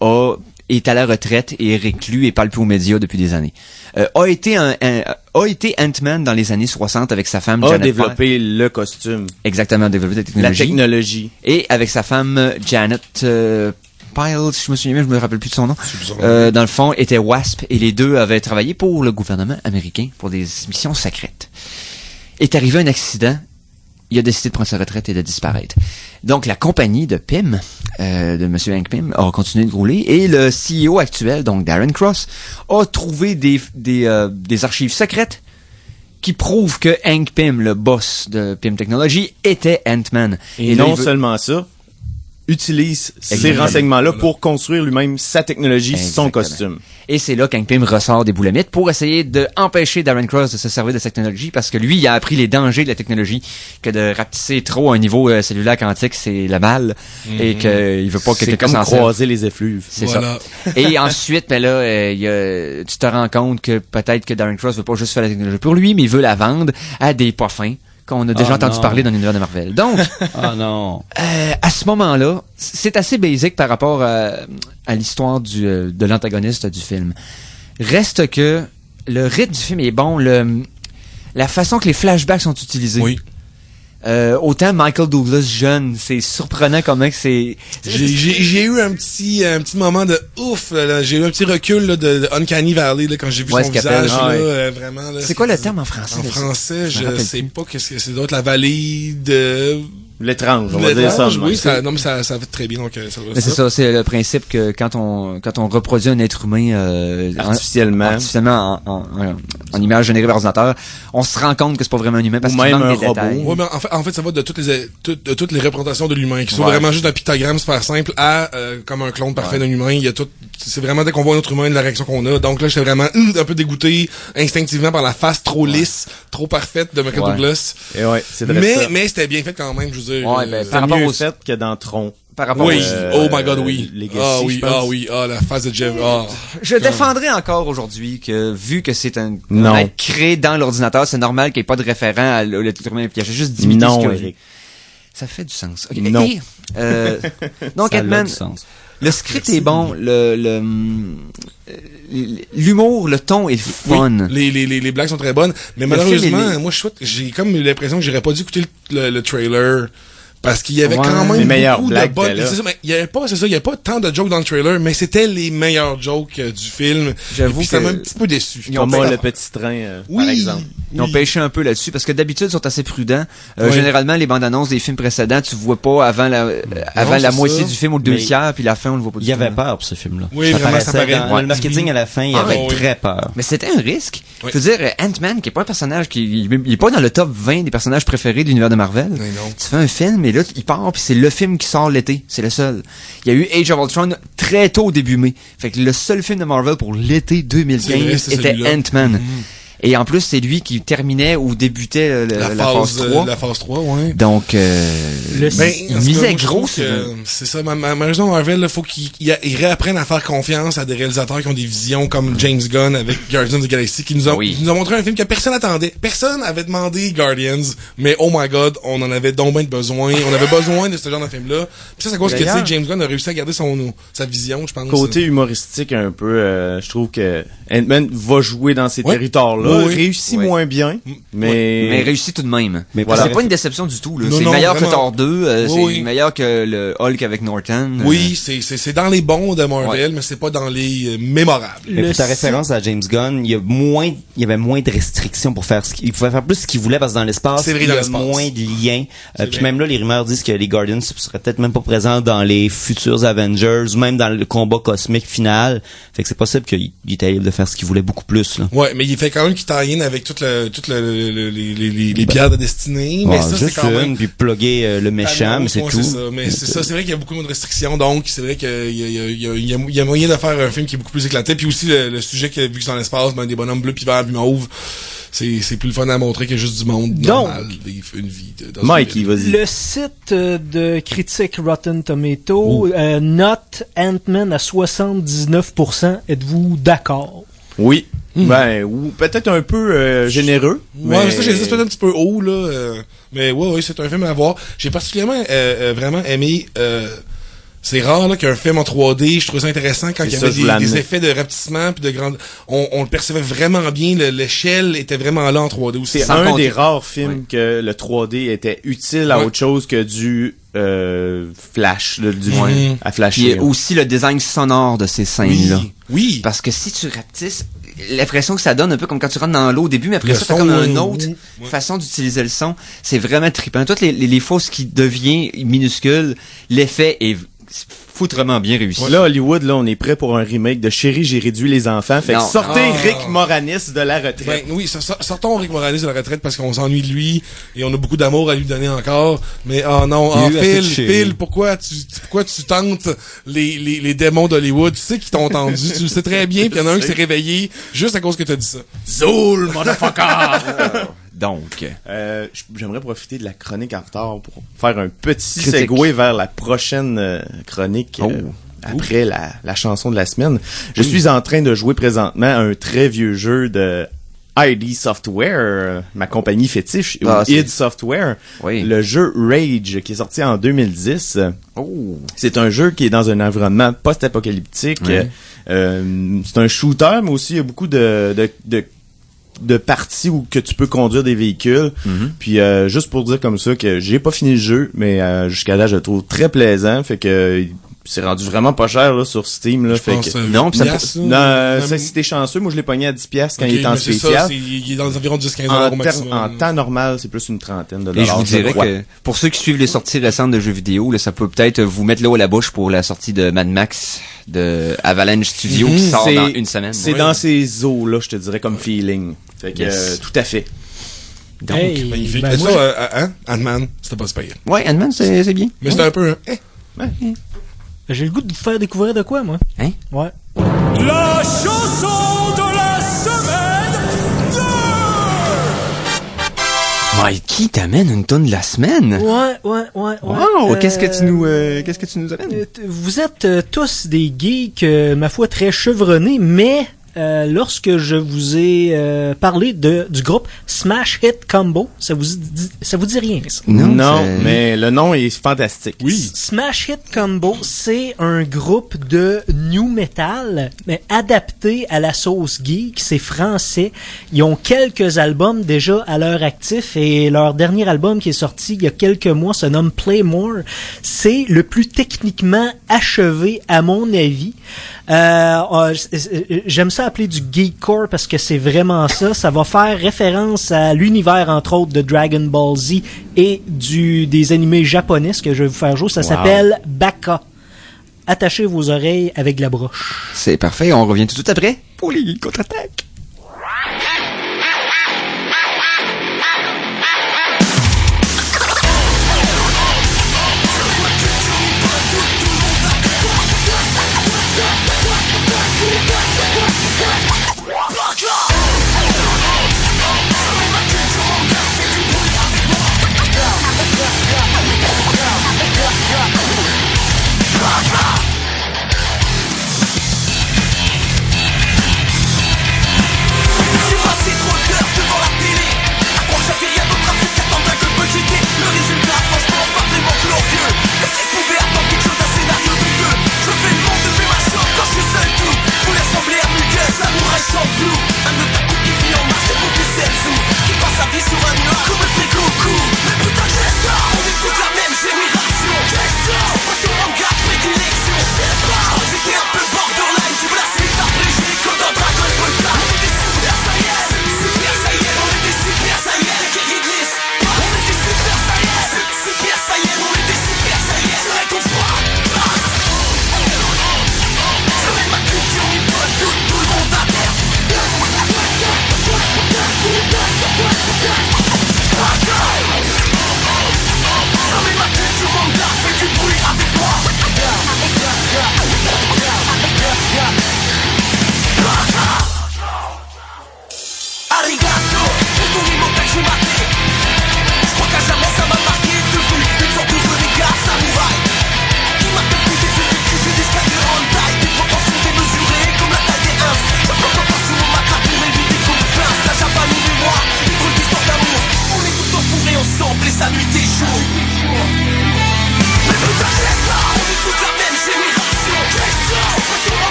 Speaker 2: est à la retraite et est reclus et parle plus aux médias depuis des années. A été Ant-Man dans les années 60 avec sa femme
Speaker 6: A
Speaker 2: Janet
Speaker 6: développé le costume,
Speaker 2: Exactement, développé la
Speaker 6: la
Speaker 2: technologie.
Speaker 6: technologie.
Speaker 2: Et avec sa femme Janet Pyle, si je me souviens bien, je me rappelle plus de son nom.
Speaker 3: C'est bizarre.
Speaker 2: Dans le fond, était Wasp et les deux avaient travaillé pour le gouvernement américain pour des missions secrètes. Est arrivé un accident, il a décidé de prendre sa retraite et de disparaître. Donc la compagnie de Pym, de Monsieur Hank Pym, a continué de rouler et le CEO actuel, donc Darren Cross, a trouvé des archives secrètes qui prouvent que Hank Pym, le boss de Pym Technology, était Ant-Man.
Speaker 6: Et
Speaker 2: là,
Speaker 6: non
Speaker 2: il veut-
Speaker 6: seulement ça, utilise ces
Speaker 2: Exactement.
Speaker 6: renseignements-là pour construire lui-même sa technologie, son
Speaker 2: Exactement.
Speaker 6: costume.
Speaker 2: Et c'est là qu'Hank Pym ressort des boulamites pour essayer d'empêcher Darren Cross de se servir de cette technologie parce que lui, il a appris les dangers de la technologie, que de rapetisser trop à un niveau cellulaire quantique, c'est la balle, et qu'il veut pas que
Speaker 6: C'est
Speaker 2: quelqu'un
Speaker 6: comme
Speaker 2: s'en serve.
Speaker 6: croiser les effluves.
Speaker 2: C'est
Speaker 3: Voilà.
Speaker 2: ça. Et ensuite, ben là, tu te rends compte que peut-être que Darren Cross veut pas juste faire la technologie pour lui, mais il veut la vendre à des pas fins qu'on a déjà entendu
Speaker 4: non.
Speaker 2: parler dans l'univers de Marvel. Donc,
Speaker 4: Ah non.
Speaker 2: à ce moment-là, c'est assez basique par rapport à l'histoire de l'antagoniste du film. Reste que le rythme du film est bon, la façon que les flashbacks sont utilisés.
Speaker 3: Oui.
Speaker 2: Autant Michael Douglas jeune, c'est surprenant comment que c'est...
Speaker 3: J'ai eu un petit moment de ouf, là, j'ai eu un petit recul là, de Uncanny Valley là, quand j'ai vu
Speaker 2: Ouais,
Speaker 3: son
Speaker 2: ce qu'il appelle,
Speaker 3: visage là,
Speaker 6: ouais.
Speaker 3: vraiment. Là,
Speaker 2: C'est quoi le terme en français?
Speaker 3: En
Speaker 2: de ça?
Speaker 3: français,
Speaker 2: me
Speaker 3: je
Speaker 2: rappelle
Speaker 3: sais
Speaker 2: plus.
Speaker 3: pas qu'est-ce que c'est d'autre, la vallée de...
Speaker 6: L'étrange, on va dire ça.
Speaker 3: L'étrange, oui,
Speaker 6: même.
Speaker 3: ça, non mais ça fait très bien donc ça doit
Speaker 2: Mais c'est ça, c'est le principe que quand on reproduit un être humain
Speaker 6: Artificiellement.
Speaker 2: en image générée par ordinateur, on se rend compte que c'est pas vraiment un humain parce
Speaker 6: Ou
Speaker 2: qu'il
Speaker 6: même
Speaker 2: manque
Speaker 6: un
Speaker 2: des
Speaker 6: robot.
Speaker 2: détails.
Speaker 3: Ouais, mais en fait, ça va de toutes les représentations de l'humain, qui sont
Speaker 6: Ouais.
Speaker 3: vraiment juste un pictogramme super simple à comme un clone parfait d'un humain. Il y a tout, c'est vraiment dès qu'on voit un autre humain de la réaction qu'on a. Donc là, j'étais vraiment un peu dégoûté instinctivement par la face trop lisse, trop parfaite de Michael
Speaker 2: Ouais.
Speaker 3: Douglas.
Speaker 6: Et ouais, c'est vrai ça.
Speaker 3: Mais c'était bien fait quand même, je veux dire.
Speaker 2: Ouais, ben,
Speaker 6: C'est
Speaker 2: par rapport
Speaker 6: mieux
Speaker 2: au-
Speaker 6: fait que dans Tron.
Speaker 2: Par rapport
Speaker 3: oui,
Speaker 2: au-
Speaker 3: oh my god, oui.
Speaker 6: Legacy,
Speaker 3: Ah oui,
Speaker 6: je pense.
Speaker 3: ah oui, ah la face de Jeff. Ah.
Speaker 2: Je défendrai encore aujourd'hui que, vu que c'est un
Speaker 6: Non.
Speaker 2: être créé dans l'ordinateur, c'est normal qu'il n'y ait pas de référent à l'être humain, puis il y a juste d'imiter ce
Speaker 6: Non,
Speaker 2: qu'il a vu.
Speaker 6: Eric.
Speaker 2: Ça fait du sens. Ok,
Speaker 6: Non.
Speaker 2: et, donc,
Speaker 4: Ça a
Speaker 2: Ant-Man,
Speaker 4: du sens.
Speaker 2: le script est bon, l'humour, le ton est le fun.
Speaker 3: Oui, les blagues sont très bonnes, mais
Speaker 2: Le film,
Speaker 3: malheureusement, moi, j'ai comme eu l'impression que j'aurais pas dû écouter le trailer. Parce qu'il y avait quand même
Speaker 6: les meilleures
Speaker 3: beaucoup de
Speaker 6: blagues
Speaker 3: bonnes...
Speaker 6: étaient là.
Speaker 3: C'est ça, mais il y avait pas tant de jokes dans le trailer, mais c'était les meilleurs jokes du film.
Speaker 2: J'avoue
Speaker 3: Et puis ça
Speaker 2: que-
Speaker 3: m'a un petit peu déçu.
Speaker 2: Ils ont
Speaker 6: Thomas
Speaker 2: fait-
Speaker 6: le petit train,
Speaker 3: Oui,
Speaker 6: par exemple.
Speaker 2: Ils ont
Speaker 3: oui.
Speaker 2: pêché un peu là-dessus parce que d'habitude ils sont assez prudents.
Speaker 3: Ouais.
Speaker 2: Généralement les bandes annonces des films précédents, tu vois pas avant la
Speaker 3: c'est
Speaker 2: moitié
Speaker 3: ça.
Speaker 2: du film ou le deux
Speaker 4: Mais
Speaker 2: tiers, puis la fin on le voit pas du
Speaker 4: Il y
Speaker 2: tout.
Speaker 4: avait peur pour ce film-là.
Speaker 3: Oui, vraiment, ça
Speaker 4: paraissait
Speaker 3: paraît.
Speaker 4: dans
Speaker 3: Ouais.
Speaker 4: le marketing à la fin, il y
Speaker 3: Ah,
Speaker 4: avait
Speaker 3: oui.
Speaker 4: très peur.
Speaker 2: Mais c'était un risque.
Speaker 3: Oui.
Speaker 2: Je veux dire, Ant-Man, qui est pas un personnage il est pas dans le top 20 des personnages préférés de l'univers de Marvel.
Speaker 3: Mais non.
Speaker 2: Tu fais un film, et là, il part, puis c'est le film qui sort l'été. C'est le seul. Il y a eu Age of Ultron très tôt début mai. Fait que le seul film de Marvel pour l'été 2015
Speaker 3: C'est vrai, c'est
Speaker 2: était
Speaker 3: celui-là.
Speaker 2: Ant-Man. Et en plus, c'est lui qui terminait ou débutait la phase 3.
Speaker 3: La phase 3, ouais.
Speaker 2: Donc,
Speaker 5: Le-
Speaker 3: Ben,
Speaker 2: il
Speaker 3: en tout cas,
Speaker 2: misait
Speaker 3: moi, je
Speaker 2: gros
Speaker 3: trouve
Speaker 2: sur...
Speaker 3: que c'est ça, malheureusement, Marvel, il faut qu'ils réapprennent à faire confiance à des réalisateurs qui ont des visions comme James Gunn avec Guardians of the Galaxy, qui nous a montré un film que personne n'attendait. Personne avait demandé Guardians, mais oh my god, on en avait donc bien besoin. On avait besoin de ce genre de film-là. Puis ça, c'est à cause que, tu sais,
Speaker 6: D'ailleurs-
Speaker 3: James Gunn a réussi à garder sa vision, je pense.
Speaker 6: Côté humoristique un peu, je trouve que Ant-Man va jouer dans ces
Speaker 3: Ouais.
Speaker 6: territoires-là.
Speaker 3: Oui, oui.
Speaker 6: Réussit
Speaker 2: Oui.
Speaker 6: moins bien, mais
Speaker 2: réussi tout de même.
Speaker 4: Mais
Speaker 2: Voilà.
Speaker 4: voilà.
Speaker 2: C'est pas une déception du tout. Là.
Speaker 3: Non,
Speaker 2: C'est
Speaker 3: non,
Speaker 2: meilleur que
Speaker 3: vraiment.
Speaker 2: Thor 2.
Speaker 3: Oui, oui.
Speaker 2: C'est meilleur que le Hulk avec Norton.
Speaker 3: Oui, c'est dans les bons de Marvel, mais c'est pas dans les mémorables.
Speaker 4: Mais
Speaker 5: Le
Speaker 4: pour ta
Speaker 5: site-
Speaker 4: référence à James Gunn, il y avait moins de restrictions pour faire il pouvait faire plus ce qu'il voulait parce que dans l'espace,
Speaker 3: C'est vrai,
Speaker 4: il y
Speaker 3: dans
Speaker 4: a
Speaker 3: l'espace.
Speaker 4: moins de liens. Puis
Speaker 3: vrai.
Speaker 4: même là, les rumeurs disent que les Guardians seraient peut-être même pas présents dans les futurs Avengers ou même dans le combat cosmique final. Fait que c'est possible qu'il était libre de faire ce qu'il voulait beaucoup plus, là.
Speaker 3: Ouais, mais il fait quand même qu'il tie-in avec les pierres de destinée, mais
Speaker 4: Ouais,
Speaker 3: ça, c'est
Speaker 4: juste
Speaker 3: quand même...
Speaker 4: puis plugger le méchant, mais c'est
Speaker 3: Ouais,
Speaker 4: tout.
Speaker 3: ça. Mais c'est ça, c'est vrai qu'il y a beaucoup moins de restrictions, donc c'est vrai qu'il y a moyen de faire un film qui est beaucoup plus éclaté. Puis aussi le sujet vu que c'est dans l'espace, ben des bonhommes bleus puis verts puis mauves, c'est plus le fun à montrer que juste du monde
Speaker 5: Donc,
Speaker 3: normal vivre une vie. Dans
Speaker 6: Mikey,
Speaker 3: une
Speaker 6: vas-y.
Speaker 5: Le site de critique Rotten Tomato note Ant-Man à 79%. Êtes-vous d'accord?
Speaker 6: Oui. Ben, ou peut-être un peu généreux.
Speaker 3: Ouais,
Speaker 6: mais
Speaker 3: ça, j'ai dit, c'est peut-être un petit peu haut, là. Mais ouais, c'est un film à voir. J'ai particulièrement vraiment aimé... c'est rare là qu'un film en 3D, je trouve ça intéressant quand
Speaker 6: C'est
Speaker 3: il y
Speaker 6: ça,
Speaker 3: avait
Speaker 6: je voulais
Speaker 3: des
Speaker 6: amener.
Speaker 3: effets de rapetissement puis de grande... On le percevait vraiment bien, l'échelle était vraiment là en 3D aussi.
Speaker 6: C'est
Speaker 2: Sans
Speaker 6: un
Speaker 2: compter-
Speaker 6: des rares films que le 3D était utile à
Speaker 3: Ouais.
Speaker 6: autre chose que du flash, là, du
Speaker 3: Mhm.
Speaker 6: à
Speaker 2: Puis
Speaker 6: flasher.
Speaker 2: aussi le design sonore de ces scènes-là.
Speaker 3: Oui.
Speaker 2: Parce que si tu rapetisses, l'impression que ça donne un peu comme quand tu rentres dans l'eau au début, mais après
Speaker 3: Le
Speaker 2: ça, t'as
Speaker 3: son,
Speaker 2: comme une autre
Speaker 3: ouais.
Speaker 2: façon d'utiliser le son. C'est vraiment trippant. Toutes les fois ce qui devient minuscule, l'effet est foutrement bien réussi.
Speaker 6: Là, Hollywood, là, on est prêt pour un remake de Chérie, j'ai réduit les enfants. Fait que
Speaker 2: Non.
Speaker 6: sortez
Speaker 3: Ah.
Speaker 6: Rick Moranis de la retraite.
Speaker 3: Ben oui, sortons Rick Moranis de la retraite parce qu'on s'ennuie de lui et on a beaucoup d'amour à lui donner encore. Mais non,
Speaker 4: Il y a eu assez de
Speaker 3: Phil,
Speaker 4: chéris.
Speaker 3: pourquoi tu tentes les démons d'Hollywood? Tu sais qu'ils t'ont entendu, tu le sais très bien, puis il y en a un qui s'est réveillé juste à cause que t'as dit ça. Zool, motherfucker!
Speaker 2: Donc,
Speaker 6: J'aimerais profiter de la chronique en retard pour faire un petit
Speaker 2: Critique.
Speaker 6: segue vers la prochaine chronique après la chanson de la semaine. Je suis en train de jouer présentement à un très vieux jeu de ID Software, ma compagnie fétiche,
Speaker 2: Ah,
Speaker 6: ou
Speaker 2: c'est-
Speaker 6: id Software,
Speaker 2: oui.
Speaker 6: le jeu Rage qui est sorti en 2010.
Speaker 2: Oh.
Speaker 6: C'est un jeu qui est dans un environnement post-apocalyptique.
Speaker 2: Ouais.
Speaker 6: C'est un shooter, mais aussi il y a beaucoup de parties où que tu peux conduire des véhicules. Puis juste pour dire comme ça que j'ai pas fini le jeu, mais jusqu'à là je le trouve très plaisant. Fait que c'est rendu vraiment pas cher là sur Steam là.
Speaker 3: Je
Speaker 6: Fait
Speaker 3: pense,
Speaker 6: que
Speaker 2: non, puis ça
Speaker 3: piastres,
Speaker 6: non,
Speaker 3: là.
Speaker 6: ça, si t'es chanceux, moi je l'ai pogné à 10$ quand
Speaker 3: Ok,
Speaker 6: il était en
Speaker 3: mais c'est ça,
Speaker 6: spécial.
Speaker 3: il est dans les environs 10-15
Speaker 6: En,
Speaker 3: au maximum.
Speaker 6: en temps normal, c'est plus une trentaine de
Speaker 2: Et je
Speaker 6: dollars.
Speaker 2: vous dirais
Speaker 6: crois.
Speaker 2: que pour ceux qui suivent les sorties récentes de jeux vidéo, là, ça peut peut-être vous mettre l'eau à la bouche pour la sortie de Mad Max de Avalanche Studio qui sort dans une semaine.
Speaker 6: C'est
Speaker 3: Ouais.
Speaker 6: dans ces eaux là, je te dirais comme feeling. Fait que
Speaker 2: Yes.
Speaker 6: tout à fait.
Speaker 2: Donc,
Speaker 5: Hey,
Speaker 3: Magnifique.
Speaker 5: ben
Speaker 3: Mais
Speaker 5: moi,
Speaker 3: ça, hein? Ant-Man, c'était pas super.
Speaker 2: ouais, Ant-Man, c'est bien.
Speaker 3: Mais c'était un peu
Speaker 5: j'ai le goût de vous faire découvrir de quoi, moi?
Speaker 2: Hein?
Speaker 5: Ouais.
Speaker 1: La chanson de la semaine 2!
Speaker 2: Mikey t'amène une tonne de la semaine.
Speaker 5: Ouais.
Speaker 2: Wow, qu'est-ce que tu nous amènes?
Speaker 5: Vous êtes tous des geeks, ma foi, très chevronnés, mais lorsque je vous ai parlé du groupe Smash Hit Combo. Ça vous dit rien, ça?
Speaker 6: Non, mais le nom est fantastique.
Speaker 3: Oui.
Speaker 5: Smash Hit Combo, c'est un groupe de new metal, mais adapté à la sauce geek. C'est français. Ils ont quelques albums déjà à leur actif et leur dernier album qui est sorti il y a quelques mois se nomme Play More. C'est le plus techniquement achevé à mon avis. J'aime ça appeler du geekcore parce que c'est vraiment ça. Ça va faire référence à l'univers entre autres de Dragon Ball Z et des animés japonais que je vais vous faire jouer. Ça s'appelle Baka. Attachez vos oreilles avec de la broche.
Speaker 2: C'est parfait, on revient tout de suite après pour les Geeks contre-attaque.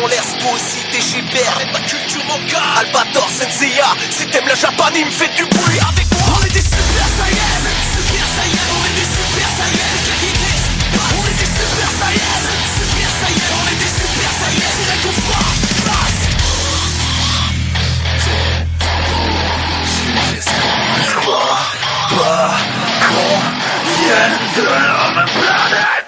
Speaker 9: On laisse toi aussi tes GPR et ma culture manga. Albator, Senseiya, si t'aimes le japonime, fais du bruit avec moi. On est des super saiyans, super saiyans, on est des super saiyans. On est des super saiyans, super saiyans, on est des super saiyans. C'est là qu'on passe. Pas qu'on vienne de la même planète.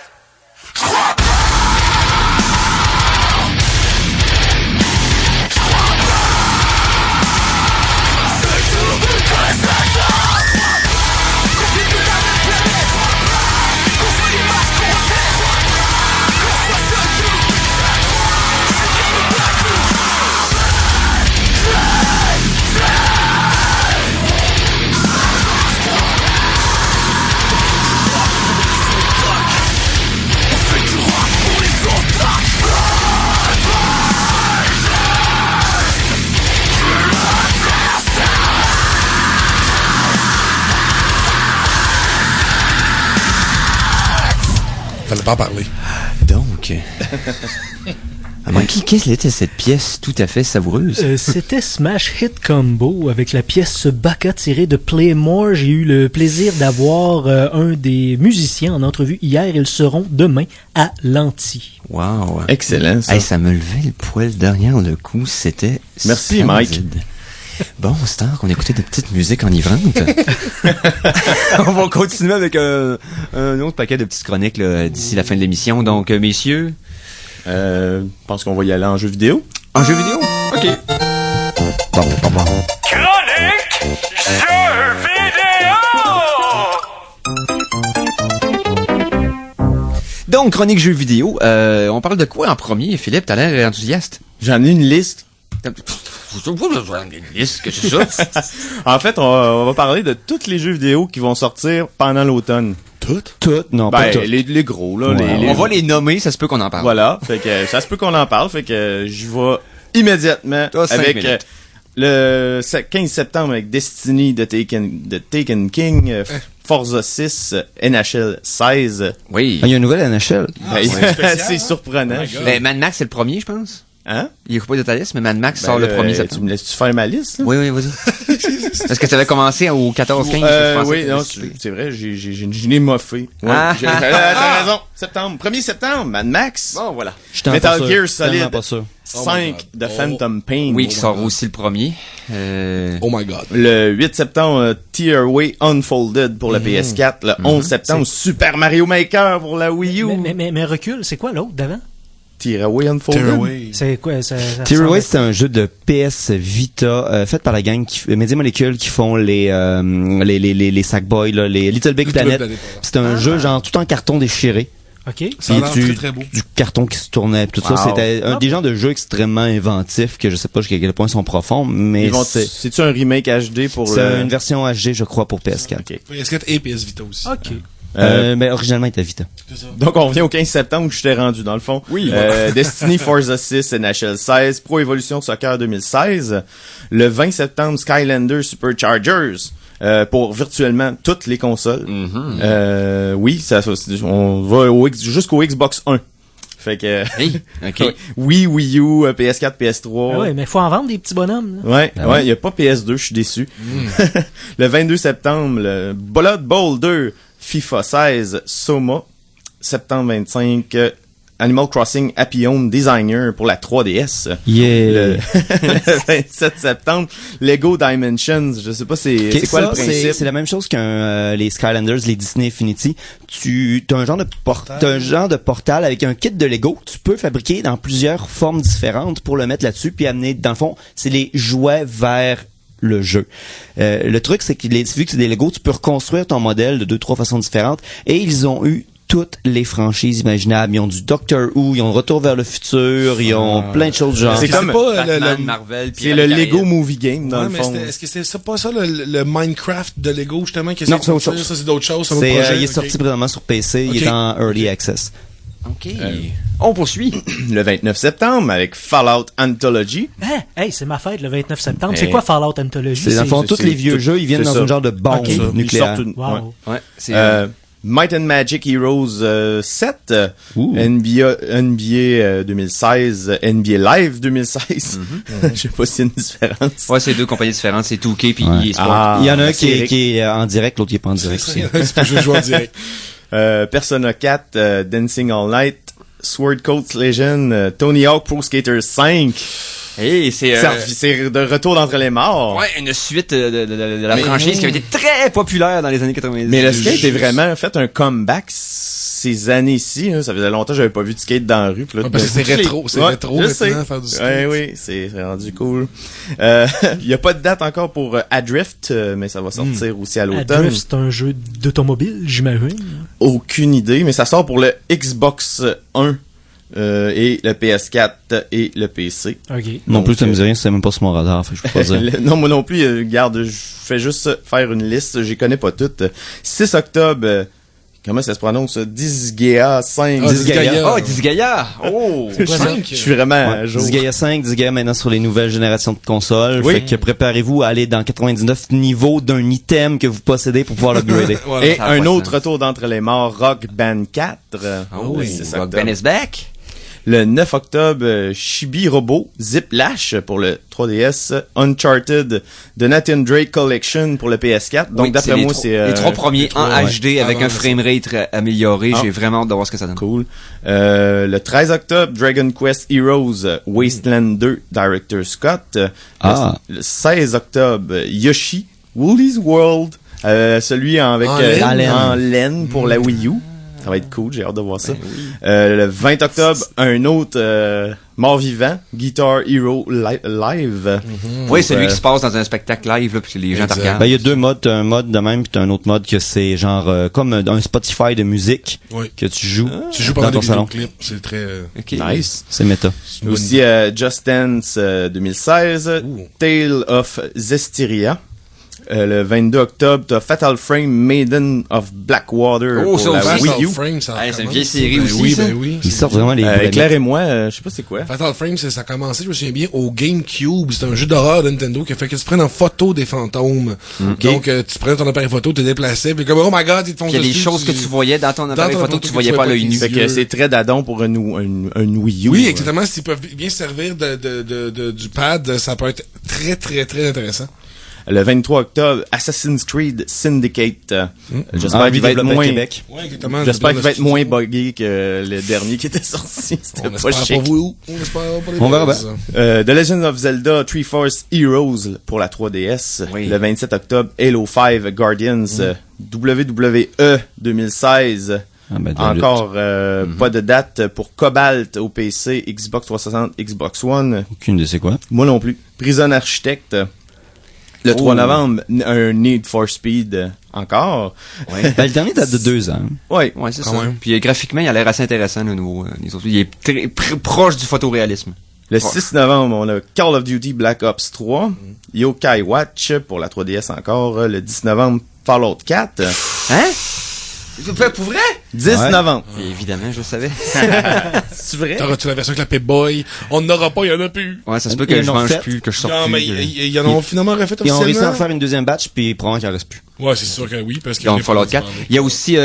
Speaker 3: Fallait pas en parler.
Speaker 2: Donc, quelle était cette pièce tout à fait savoureuse?
Speaker 5: C'était Smash Hit Combo avec la pièce Baka tirée de Play More. J'ai eu le plaisir d'avoir un des musiciens en entrevue hier. Ils seront demain à l'Anti.
Speaker 2: Wow.
Speaker 6: Excellent, ça.
Speaker 2: Hey, ça me levait le poil derrière le cou. C'était
Speaker 6: Merci,
Speaker 2: splendide.
Speaker 6: Mike.
Speaker 2: Bon, c'est temps qu'on écoutait de petites musiques enivrante. On va continuer avec un autre paquet de petites chroniques là, d'ici la fin de l'émission. Donc, messieurs...
Speaker 6: Je pense qu'on va y aller en jeu vidéo.
Speaker 2: En jeu vidéo? OK.
Speaker 9: Chronique jeux vidéo.
Speaker 2: Donc, chronique jeux vidéo, on parle de quoi en premier? Philippe, t'as l'air enthousiaste.
Speaker 6: J'en ai une liste.
Speaker 2: Une liste, que c'est ça?
Speaker 6: En fait, on va parler de tous les jeux vidéo qui vont sortir pendant l'automne.
Speaker 4: Toutes? Non, pas
Speaker 6: Ben,
Speaker 4: toutes.
Speaker 6: les gros, là.
Speaker 4: Ouais.
Speaker 6: Les
Speaker 2: On va les nommer, ça se peut qu'on en parle.
Speaker 6: Voilà. Fait que ça se peut qu'on en parle. Fait que je vais immédiatement
Speaker 2: T'as 5
Speaker 6: avec
Speaker 2: minutes.
Speaker 6: le 15 septembre avec Destiny de Taken King, Forza 6, NHL 16.
Speaker 2: Oui.
Speaker 4: Ah, il y a une nouvelle NHL.
Speaker 6: Ben, c'est surprenant.
Speaker 2: Ben, Mad Max, c'est le premier, je pense.
Speaker 6: Hein?
Speaker 2: Il est coupé de ta liste, mais Mad Max sort
Speaker 6: Ben,
Speaker 2: le 1er
Speaker 6: Tu
Speaker 2: septembre.
Speaker 6: me laisses-tu faire ma liste? Là?
Speaker 2: Oui, vas-y. Est-ce que tu avais commencé au 14-15? je pensais
Speaker 6: Oui,
Speaker 2: que
Speaker 6: non,
Speaker 2: c'était-
Speaker 6: c'est vrai, je l'ai moffé. Ouais,
Speaker 2: Ah.
Speaker 6: t'as raison. Septembre. 1er septembre, Mad Max.
Speaker 2: Bon, voilà.
Speaker 4: J'étais
Speaker 6: Metal
Speaker 4: pas
Speaker 6: Gear
Speaker 4: sûr. Tellement
Speaker 6: Solid
Speaker 4: pas sûr.
Speaker 6: 5 de Phantom Pain.
Speaker 2: Oui, qui sort aussi le premier.
Speaker 3: Oh my god.
Speaker 6: Le 8 septembre, Tearaway Unfolded pour le PS4. Le 11 septembre, Super Mario Maker pour la Wii U.
Speaker 5: Mais recule, c'est quoi l'autre d'avant?
Speaker 6: Tearaway Unfolded.
Speaker 5: C'est quoi?
Speaker 4: Tearaway, c'est un jeu de PS Vita fait par la gang Media Molecule qui font les Sackboy, là, les Little Big Planet. C'est un jeu genre tout en carton déchiré.
Speaker 5: OK.
Speaker 3: Ça a l'air
Speaker 4: Puis
Speaker 3: très très beau.
Speaker 4: du carton qui se tournait, puis tout
Speaker 6: Wow.
Speaker 4: ça. C'était des genres de jeux extrêmement inventifs que je sais pas jusqu'à quel point ils sont profonds, mais
Speaker 6: C'est-tu un remake HD pour
Speaker 4: c'est
Speaker 6: le...
Speaker 4: une version HD, je crois, pour PS4.
Speaker 6: Ok.
Speaker 3: PS4 et PS Vita aussi.
Speaker 5: OK.
Speaker 4: Mais originalement, il était Vita.
Speaker 6: Donc, on revient au 15 septembre où je t'ai rendu, dans le fond. Oui. Destiny, Forza 6, NHL 16, Pro Evolution Soccer 2016. Le 20 septembre, Skylander Superchargers. Pour virtuellement toutes les consoles. Oui, on va jusqu'au Xbox 1. Fait que...
Speaker 2: Hey, OK.
Speaker 6: Wii U, PS4, PS3.
Speaker 5: Ah ouais, mais faut en vendre des petits bonhommes. Là.
Speaker 6: Ouais, il y a pas PS2, je suis déçu. Le 22 septembre, le Blood Bowl 2, FIFA 16, Soma. Septembre 25, Animal Crossing Happy Home Designer pour la 3DS.
Speaker 4: Yeah.
Speaker 6: Le 27 septembre, Lego Dimensions. Je sais pas c'est quoi le principe.
Speaker 4: C'est la même chose qu'un les Skylanders, les Disney Infinity. T'as un genre de portal avec un kit de Lego. Tu peux fabriquer dans plusieurs formes différentes pour le mettre là-dessus puis amener, dans le fond, c'est les jouets vers le jeu. Le truc, c'est que vu que c'est des Lego, tu peux reconstruire ton modèle de 2-3 façons différentes. Et ils ont eu toutes les franchises imaginables. Ils ont du Doctor Who, ils ont Retour vers le futur, ils ont plein de choses genre.
Speaker 6: C'est comme
Speaker 3: pas
Speaker 2: Batman, Marvel,
Speaker 6: c'est le Lego Movie Game dans
Speaker 3: Ouais,
Speaker 6: le
Speaker 3: mais
Speaker 6: fond.
Speaker 3: est-ce que c'est pas ça le Minecraft de Lego justement qui
Speaker 4: Non, c'est autre chose.
Speaker 3: Ça c'est d'autres choses, c'est un autre
Speaker 4: Il
Speaker 3: projet.
Speaker 4: est
Speaker 3: ok.
Speaker 4: sorti présentement sur PC, il
Speaker 3: Ok.
Speaker 4: est en Early Access.
Speaker 2: OK. On poursuit.
Speaker 6: Le 29 septembre avec Fallout Anthology.
Speaker 5: Hein? Hey, c'est ma fête le 29 septembre.
Speaker 6: Hey.
Speaker 5: C'est quoi Fallout Anthology?
Speaker 4: C'est dans le fond, tous les vieux jeux, ils viennent
Speaker 6: c'est
Speaker 4: dans
Speaker 6: ça.
Speaker 4: une genre de bombe
Speaker 5: Ok.
Speaker 6: Ils
Speaker 4: nucléaire.
Speaker 6: sortent une- ouais.
Speaker 5: Wow.
Speaker 2: Ouais, c'est...
Speaker 6: Might and Magic Heroes 7,
Speaker 4: Ouh.
Speaker 6: NBA 2016, NBA Live 2016. Je sais pas s'il y a une différence.
Speaker 2: Ouais, c'est deux compagnies différentes. C'est 2K puis
Speaker 4: Ouais.
Speaker 2: EA Sports.
Speaker 6: Ah,
Speaker 4: Il y en a un
Speaker 6: merci, Eric.
Speaker 4: qui est en direct, l'autre qui est pas en direct aussi.
Speaker 3: C'est pas juste jouer en direct.
Speaker 6: Persona 4, Dancing All Night, Sword Coast Legend, Tony Hawk Pro Skater 5.
Speaker 2: Hey, c'est...
Speaker 6: C'est de retour d'entre les morts.
Speaker 2: Ouais, une suite de la franchise qui avait été très populaire dans les années 90.
Speaker 6: Mais le skate est vraiment fait un comeback ces années-ci. Hein. Ça faisait longtemps que j'avais pas vu de skate dans la rue. Puis là,
Speaker 3: Ouais, parce que c'est rétro, c'est rétro
Speaker 6: je
Speaker 3: maintenant,
Speaker 6: sais.
Speaker 3: faire du skate.
Speaker 6: Oui, c'est rendu cool. Il y a pas de date encore pour Adrift, mais ça va sortir aussi à l'automne.
Speaker 5: Adrift, c'est un jeu d'automobile, j'imagine.
Speaker 6: Aucune idée, mais ça sort pour le Xbox 1 et le PS4 et le PC.
Speaker 5: OK.
Speaker 4: Non
Speaker 6: Donc,
Speaker 4: plus, ça me dit rien, c'est même pas sur mon radar, fait que je peux pas dire.
Speaker 6: Non, moi non plus, regarde, je fais juste faire une liste, j'y connais pas toutes. 6 octobre, comment ça se prononce? Disgaea 5.
Speaker 3: Ah, Disgaea.
Speaker 2: Oh, Disgaea! Oh!
Speaker 6: Je suis vraiment à jour.
Speaker 4: Disgaea 5, Disgaea maintenant sur les nouvelles générations de consoles.
Speaker 6: Oui.
Speaker 4: Fait que préparez-vous à aller dans 99 niveaux d'un item que vous possédez pour pouvoir l'upgrader.
Speaker 3: Voilà.
Speaker 6: Et
Speaker 2: Ça a
Speaker 6: un
Speaker 2: pas de
Speaker 6: autre
Speaker 2: sens.
Speaker 6: retour d'entre les morts, Rock Band 4.
Speaker 2: Oh oui,
Speaker 6: 6
Speaker 2: Rock
Speaker 6: octobre.
Speaker 2: Band is back.
Speaker 6: Le 9 octobre, Chibi Robo, Ziplash pour le 3DS, Uncharted, The Nathan Drake Collection pour le PS4. Donc
Speaker 2: Oui,
Speaker 6: d'après moi, c'est
Speaker 2: les trois premiers en
Speaker 3: ouais.
Speaker 2: HD avec
Speaker 3: Avant
Speaker 2: un framerate amélioré.
Speaker 6: Ah.
Speaker 2: J'ai vraiment hâte de voir ce que ça donne.
Speaker 6: cool. Le 13 octobre, Dragon Quest Heroes, Wasteland 2, Director Scott.
Speaker 4: Ah.
Speaker 6: Le 16 octobre, Yoshi, Woolly's World, celui avec
Speaker 3: En laine.
Speaker 6: en laine pour la Wii U. Ça va être cool, j'ai hâte de voir ça. Le 20 octobre, un autre mort-vivant, Guitar Hero Live.
Speaker 2: Oui, c'est lui qui se passe dans un spectacle live, là, puis que les gens te regardent.
Speaker 4: Ben, il y a deux modes. T'as un mode de même, puis t'as un autre mode que c'est genre comme un Spotify de musique que tu joues.
Speaker 3: Tu joues
Speaker 4: dans
Speaker 3: pendant
Speaker 4: ton
Speaker 3: des
Speaker 4: salon.
Speaker 3: vidéoclips. C'est très...
Speaker 6: Nice.
Speaker 4: C'est méta.
Speaker 6: Aussi Just Dance 2016, Tale of Zestiria. Le 22 octobre, t'as Fatal Frame Maiden of Blackwater
Speaker 2: Oh, ça
Speaker 6: pour la
Speaker 2: aussi.
Speaker 6: Wii U.
Speaker 3: Frame, ça
Speaker 2: Hey, c'est une
Speaker 3: commence.
Speaker 2: vieille série
Speaker 3: Ben
Speaker 2: aussi,
Speaker 3: oui,
Speaker 2: ça.
Speaker 3: ben oui.
Speaker 4: Ils sortent vraiment les
Speaker 6: Éclairez-moi, je sais pas c'est quoi.
Speaker 3: Fatal Frame, ça a commencé, je me souviens bien, au GameCube. C'est un jeu d'horreur de Nintendo qui a fait que tu prennes en photo des fantômes. Donc, tu prenais ton appareil photo, tu te déplaçais, puis comme, oh my god, ils te font
Speaker 2: Il y a des choses que tu voyais dans ton appareil
Speaker 3: ton
Speaker 2: photo que tu voyais pas à l'œil nu.
Speaker 6: Fait que c'est très dadon pour un Wii U.
Speaker 3: Oui, exactement. S'ils peuvent bien servir du pad, ça peut être très, très, très intéressant.
Speaker 6: Le 23 octobre, Assassin's Creed Syndicate. J'espère qu'il va être moins...
Speaker 4: Québec.
Speaker 3: Ouais, exactement.
Speaker 6: J'espère qu'il va être moins buggé que le dernier qui était sorti. C'était
Speaker 3: On
Speaker 6: pas
Speaker 3: espère
Speaker 6: chic.
Speaker 3: pour vous. On espère pour les
Speaker 4: On verra
Speaker 3: boys.
Speaker 6: The Legend of Zelda Triforce Heroes pour la 3DS.
Speaker 2: Oui.
Speaker 6: Le 27 octobre, Halo 5 Guardians. WWE 2016.
Speaker 4: Ah, ben, de
Speaker 6: Encore pas de date pour Cobalt au PC, Xbox 360, Xbox One.
Speaker 4: Aucune de c'est quoi.
Speaker 6: Moi non plus. Prison Architect. Le 3 novembre, un Need for Speed encore.
Speaker 4: Ben, le dernier date de 2 ans.
Speaker 6: Ouais.
Speaker 2: Ouais, c'est
Speaker 3: Quand
Speaker 2: ça.
Speaker 3: même.
Speaker 2: Puis graphiquement, il a l'air assez intéressant, le nouveau. Les autres. Il est très proche du photoréalisme.
Speaker 6: Le 6 novembre, on a Call of Duty Black Ops 3. Yokai Watch pour la 3DS encore. Le 10 novembre, Fallout 4.
Speaker 2: Hein? Pour vrai?
Speaker 6: 10
Speaker 4: Ouais.
Speaker 6: novembre.
Speaker 2: Et évidemment, je le savais.
Speaker 6: C'est vrai?
Speaker 3: T'auras-tu la version avec la Pip-Boy? On n'aura pas, il y en a plus.
Speaker 2: Ouais, ça se peut
Speaker 4: Ils
Speaker 2: que je
Speaker 4: l'ont
Speaker 2: mange
Speaker 4: fait.
Speaker 2: plus, que je sorte
Speaker 3: Non,
Speaker 2: plus.
Speaker 3: mais ils en ont finalement refait
Speaker 4: Ils ont réussi à en
Speaker 3: officiellement.
Speaker 4: faire une deuxième batch, puis probablement qu'il en reste plus.
Speaker 3: Ouais, c'est sûr que oui, parce que...
Speaker 2: Donc, Fallout 4. Il y a aussi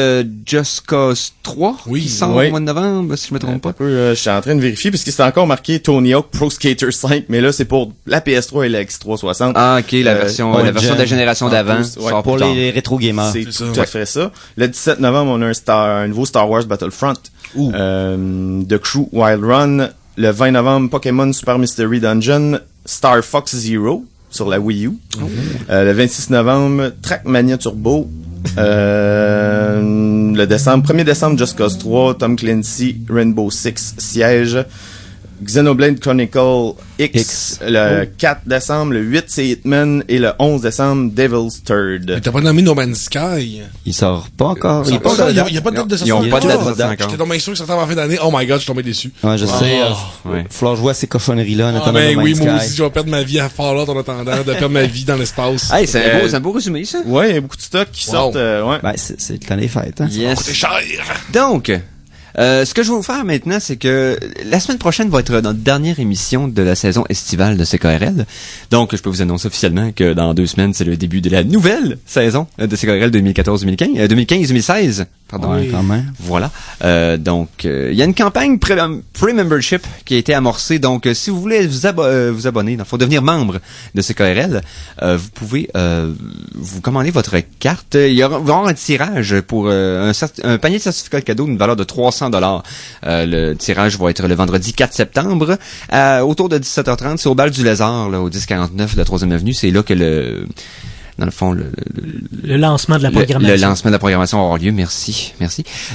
Speaker 2: Just Cause 3
Speaker 3: Oui.
Speaker 2: qui sort
Speaker 6: Oui.
Speaker 2: au mois de novembre, si je me trompe pas.
Speaker 6: Je suis en train de vérifier parce que c'est encore marqué Tony Hawk Pro Skater 5, mais là c'est pour la PS3 et la X360.
Speaker 2: Ah, ok, la version
Speaker 6: ouais,
Speaker 2: de la génération
Speaker 6: En
Speaker 2: d'avant.
Speaker 6: plus, ouais,
Speaker 2: sort
Speaker 4: Pour
Speaker 2: plus tard.
Speaker 4: les rétro gamers.
Speaker 6: C'est
Speaker 3: C'est
Speaker 6: tout
Speaker 3: ça.
Speaker 6: à fait ça. Le 17 novembre, on a un nouveau Star Wars Battlefront. The Crew Wild Run. Le 20 novembre, Pokémon Super Mystery Dungeon. Star Fox Zero sur la Wii U. Le 26 novembre, Trackmania Turbo. Le 1er décembre, Just Cause 3, Tom Clancy, Rainbow Six Siege, Xenoblade Chronicle X, le 4 décembre, le 8 c'est Hitman et le 11 décembre, Devil's Third.
Speaker 3: Mais t'as pas nommé No Man's Sky.
Speaker 4: Il sort pas encore.
Speaker 3: Il
Speaker 4: Il est pas
Speaker 3: n'y
Speaker 4: dedans.
Speaker 3: a pas de date de
Speaker 2: Ils ont
Speaker 3: sortie.
Speaker 2: pas de date de
Speaker 3: encore.
Speaker 2: sortie encore.
Speaker 3: J'étais donc bien sûr que ça sortait en fin d'année. Oh my god, je suis tombé déçu.
Speaker 4: Ouais, je sais.
Speaker 2: Ouais.
Speaker 4: Falloir jouer à ces cochonneries-là,
Speaker 3: Ah
Speaker 4: notamment
Speaker 3: ben
Speaker 4: No
Speaker 3: oui,
Speaker 4: Man's
Speaker 3: moi
Speaker 4: Sky.
Speaker 3: aussi, je vais perdre ma vie à Fallout en attendant de perdre ma vie dans l'espace.
Speaker 2: Hey, c'est un beau résumé, ça.
Speaker 6: Ouais, il y a beaucoup de stocks qui
Speaker 3: Wow.
Speaker 6: sortent. Ouais.
Speaker 4: Ben, c'est le temps des fêtes, hein.
Speaker 3: C'est
Speaker 2: Yes.
Speaker 3: cher.
Speaker 2: Donc, ce que je vais vous faire maintenant, c'est que la semaine prochaine va être notre dernière émission de la saison estivale de CKRL. Donc, je peux vous annoncer officiellement que dans 2 semaines, c'est le début de la nouvelle saison de CKRL 2014-2015, 2015-2016. Pardon.
Speaker 4: Ouais, quand même.
Speaker 2: Voilà. Donc, il y a une campagne pre-membership qui a été amorcée. Donc, si vous voulez vous abonner, il faut devenir membre de CKRL, vous pouvez vous commander votre carte. Il va y avoir un tirage pour un panier de certificats de cadeau d'une valeur de 300 $. Le tirage va être le vendredi 4 septembre autour de 17h30. C'est au Bal du Lézard, là, au 1049 de la 3e avenue. C'est là que dans le fond,
Speaker 5: Le lancement de la programmation.
Speaker 2: le lancement de la programmation va avoir lieu. Merci.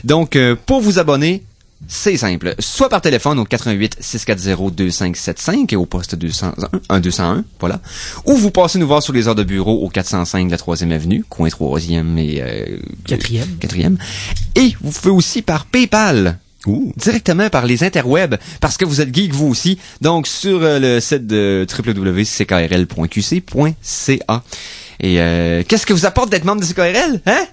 Speaker 2: Donc, pour vous abonner, c'est simple. Soit par téléphone au 88 640 2575 et au poste 201, voilà. Ou vous passez nous voir sur les heures de bureau au 405 de la 3e avenue, coin 3e et 4e. Et vous pouvez aussi par PayPal. Directement par les interwebs, parce que vous êtes geek vous aussi. Donc, sur le site de www.ckrl.qc.ca. Et qu'est-ce que vous apporte d'être membre de CKRL? Hein?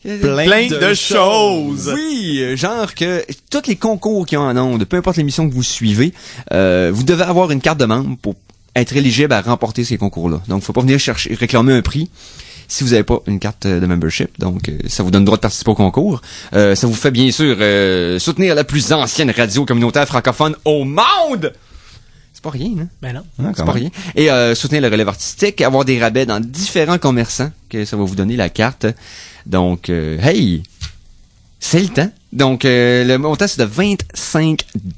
Speaker 6: Plein de choses.
Speaker 2: Oui, genre que tous les concours qu'il y a en ondes, peu importe l'émission que vous suivez, vous devez avoir une carte de membre pour être éligible à remporter ces concours-là. Donc, faut pas venir réclamer un prix si vous n'avez pas une carte de membership. Donc, ça vous donne le droit de participer au concours. Ça vous fait bien sûr soutenir la plus ancienne radio communautaire francophone au monde! C'est pas rien, hein?
Speaker 5: Ben non.
Speaker 2: C'est pas rien. Et soutenir le relève artistique, avoir des rabais dans différents commerçants, que ça va vous donner la carte. Donc, hey! C'est le temps. Donc, le montant, c'est de 25 $.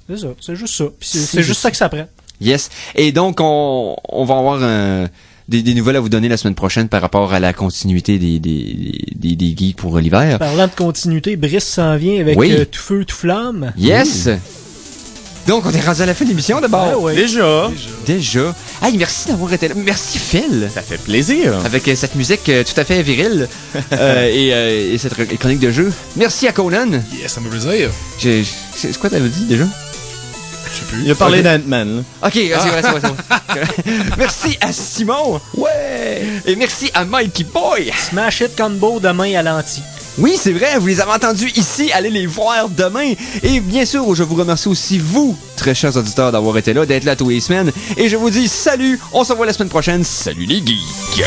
Speaker 5: C'est ça, c'est juste ça. Puis c'est juste ça que ça prend.
Speaker 2: Yes. Et donc, on va avoir des nouvelles à vous donner la semaine prochaine par rapport à la continuité des geeks pour l'hiver.
Speaker 5: Parlant de continuité, Brice s'en vient avec
Speaker 2: Oui.
Speaker 5: Tout feu, tout flamme.
Speaker 2: Yes! Donc, on est rendu à la fin de l'émission d'abord.
Speaker 5: Ah ouais.
Speaker 6: Déjà.
Speaker 2: Hey, merci d'avoir été là. Merci Phil.
Speaker 6: Ça fait plaisir.
Speaker 2: Avec cette musique tout à fait virile et cette chronique de jeu. Merci à Conan.
Speaker 3: Yes, ça me fait plaisir.
Speaker 2: C'est quoi t'avais dit déjà?
Speaker 3: Je sais plus.
Speaker 6: Il a parlé d'Ant-Man, là.
Speaker 2: Ok, c'est vrai. Merci à Simon.
Speaker 4: Ouais!
Speaker 2: Et merci à Mikey Boy.
Speaker 5: Smash It Combo demain à l'anti.
Speaker 2: Oui, c'est vrai, vous les avez entendus ici, allez les voir demain. Et bien sûr, je vous remercie aussi, vous, très chers auditeurs, d'avoir été là, d'être là tous les semaines. Et je vous dis salut, on se revoit la semaine prochaine. Salut les geeks!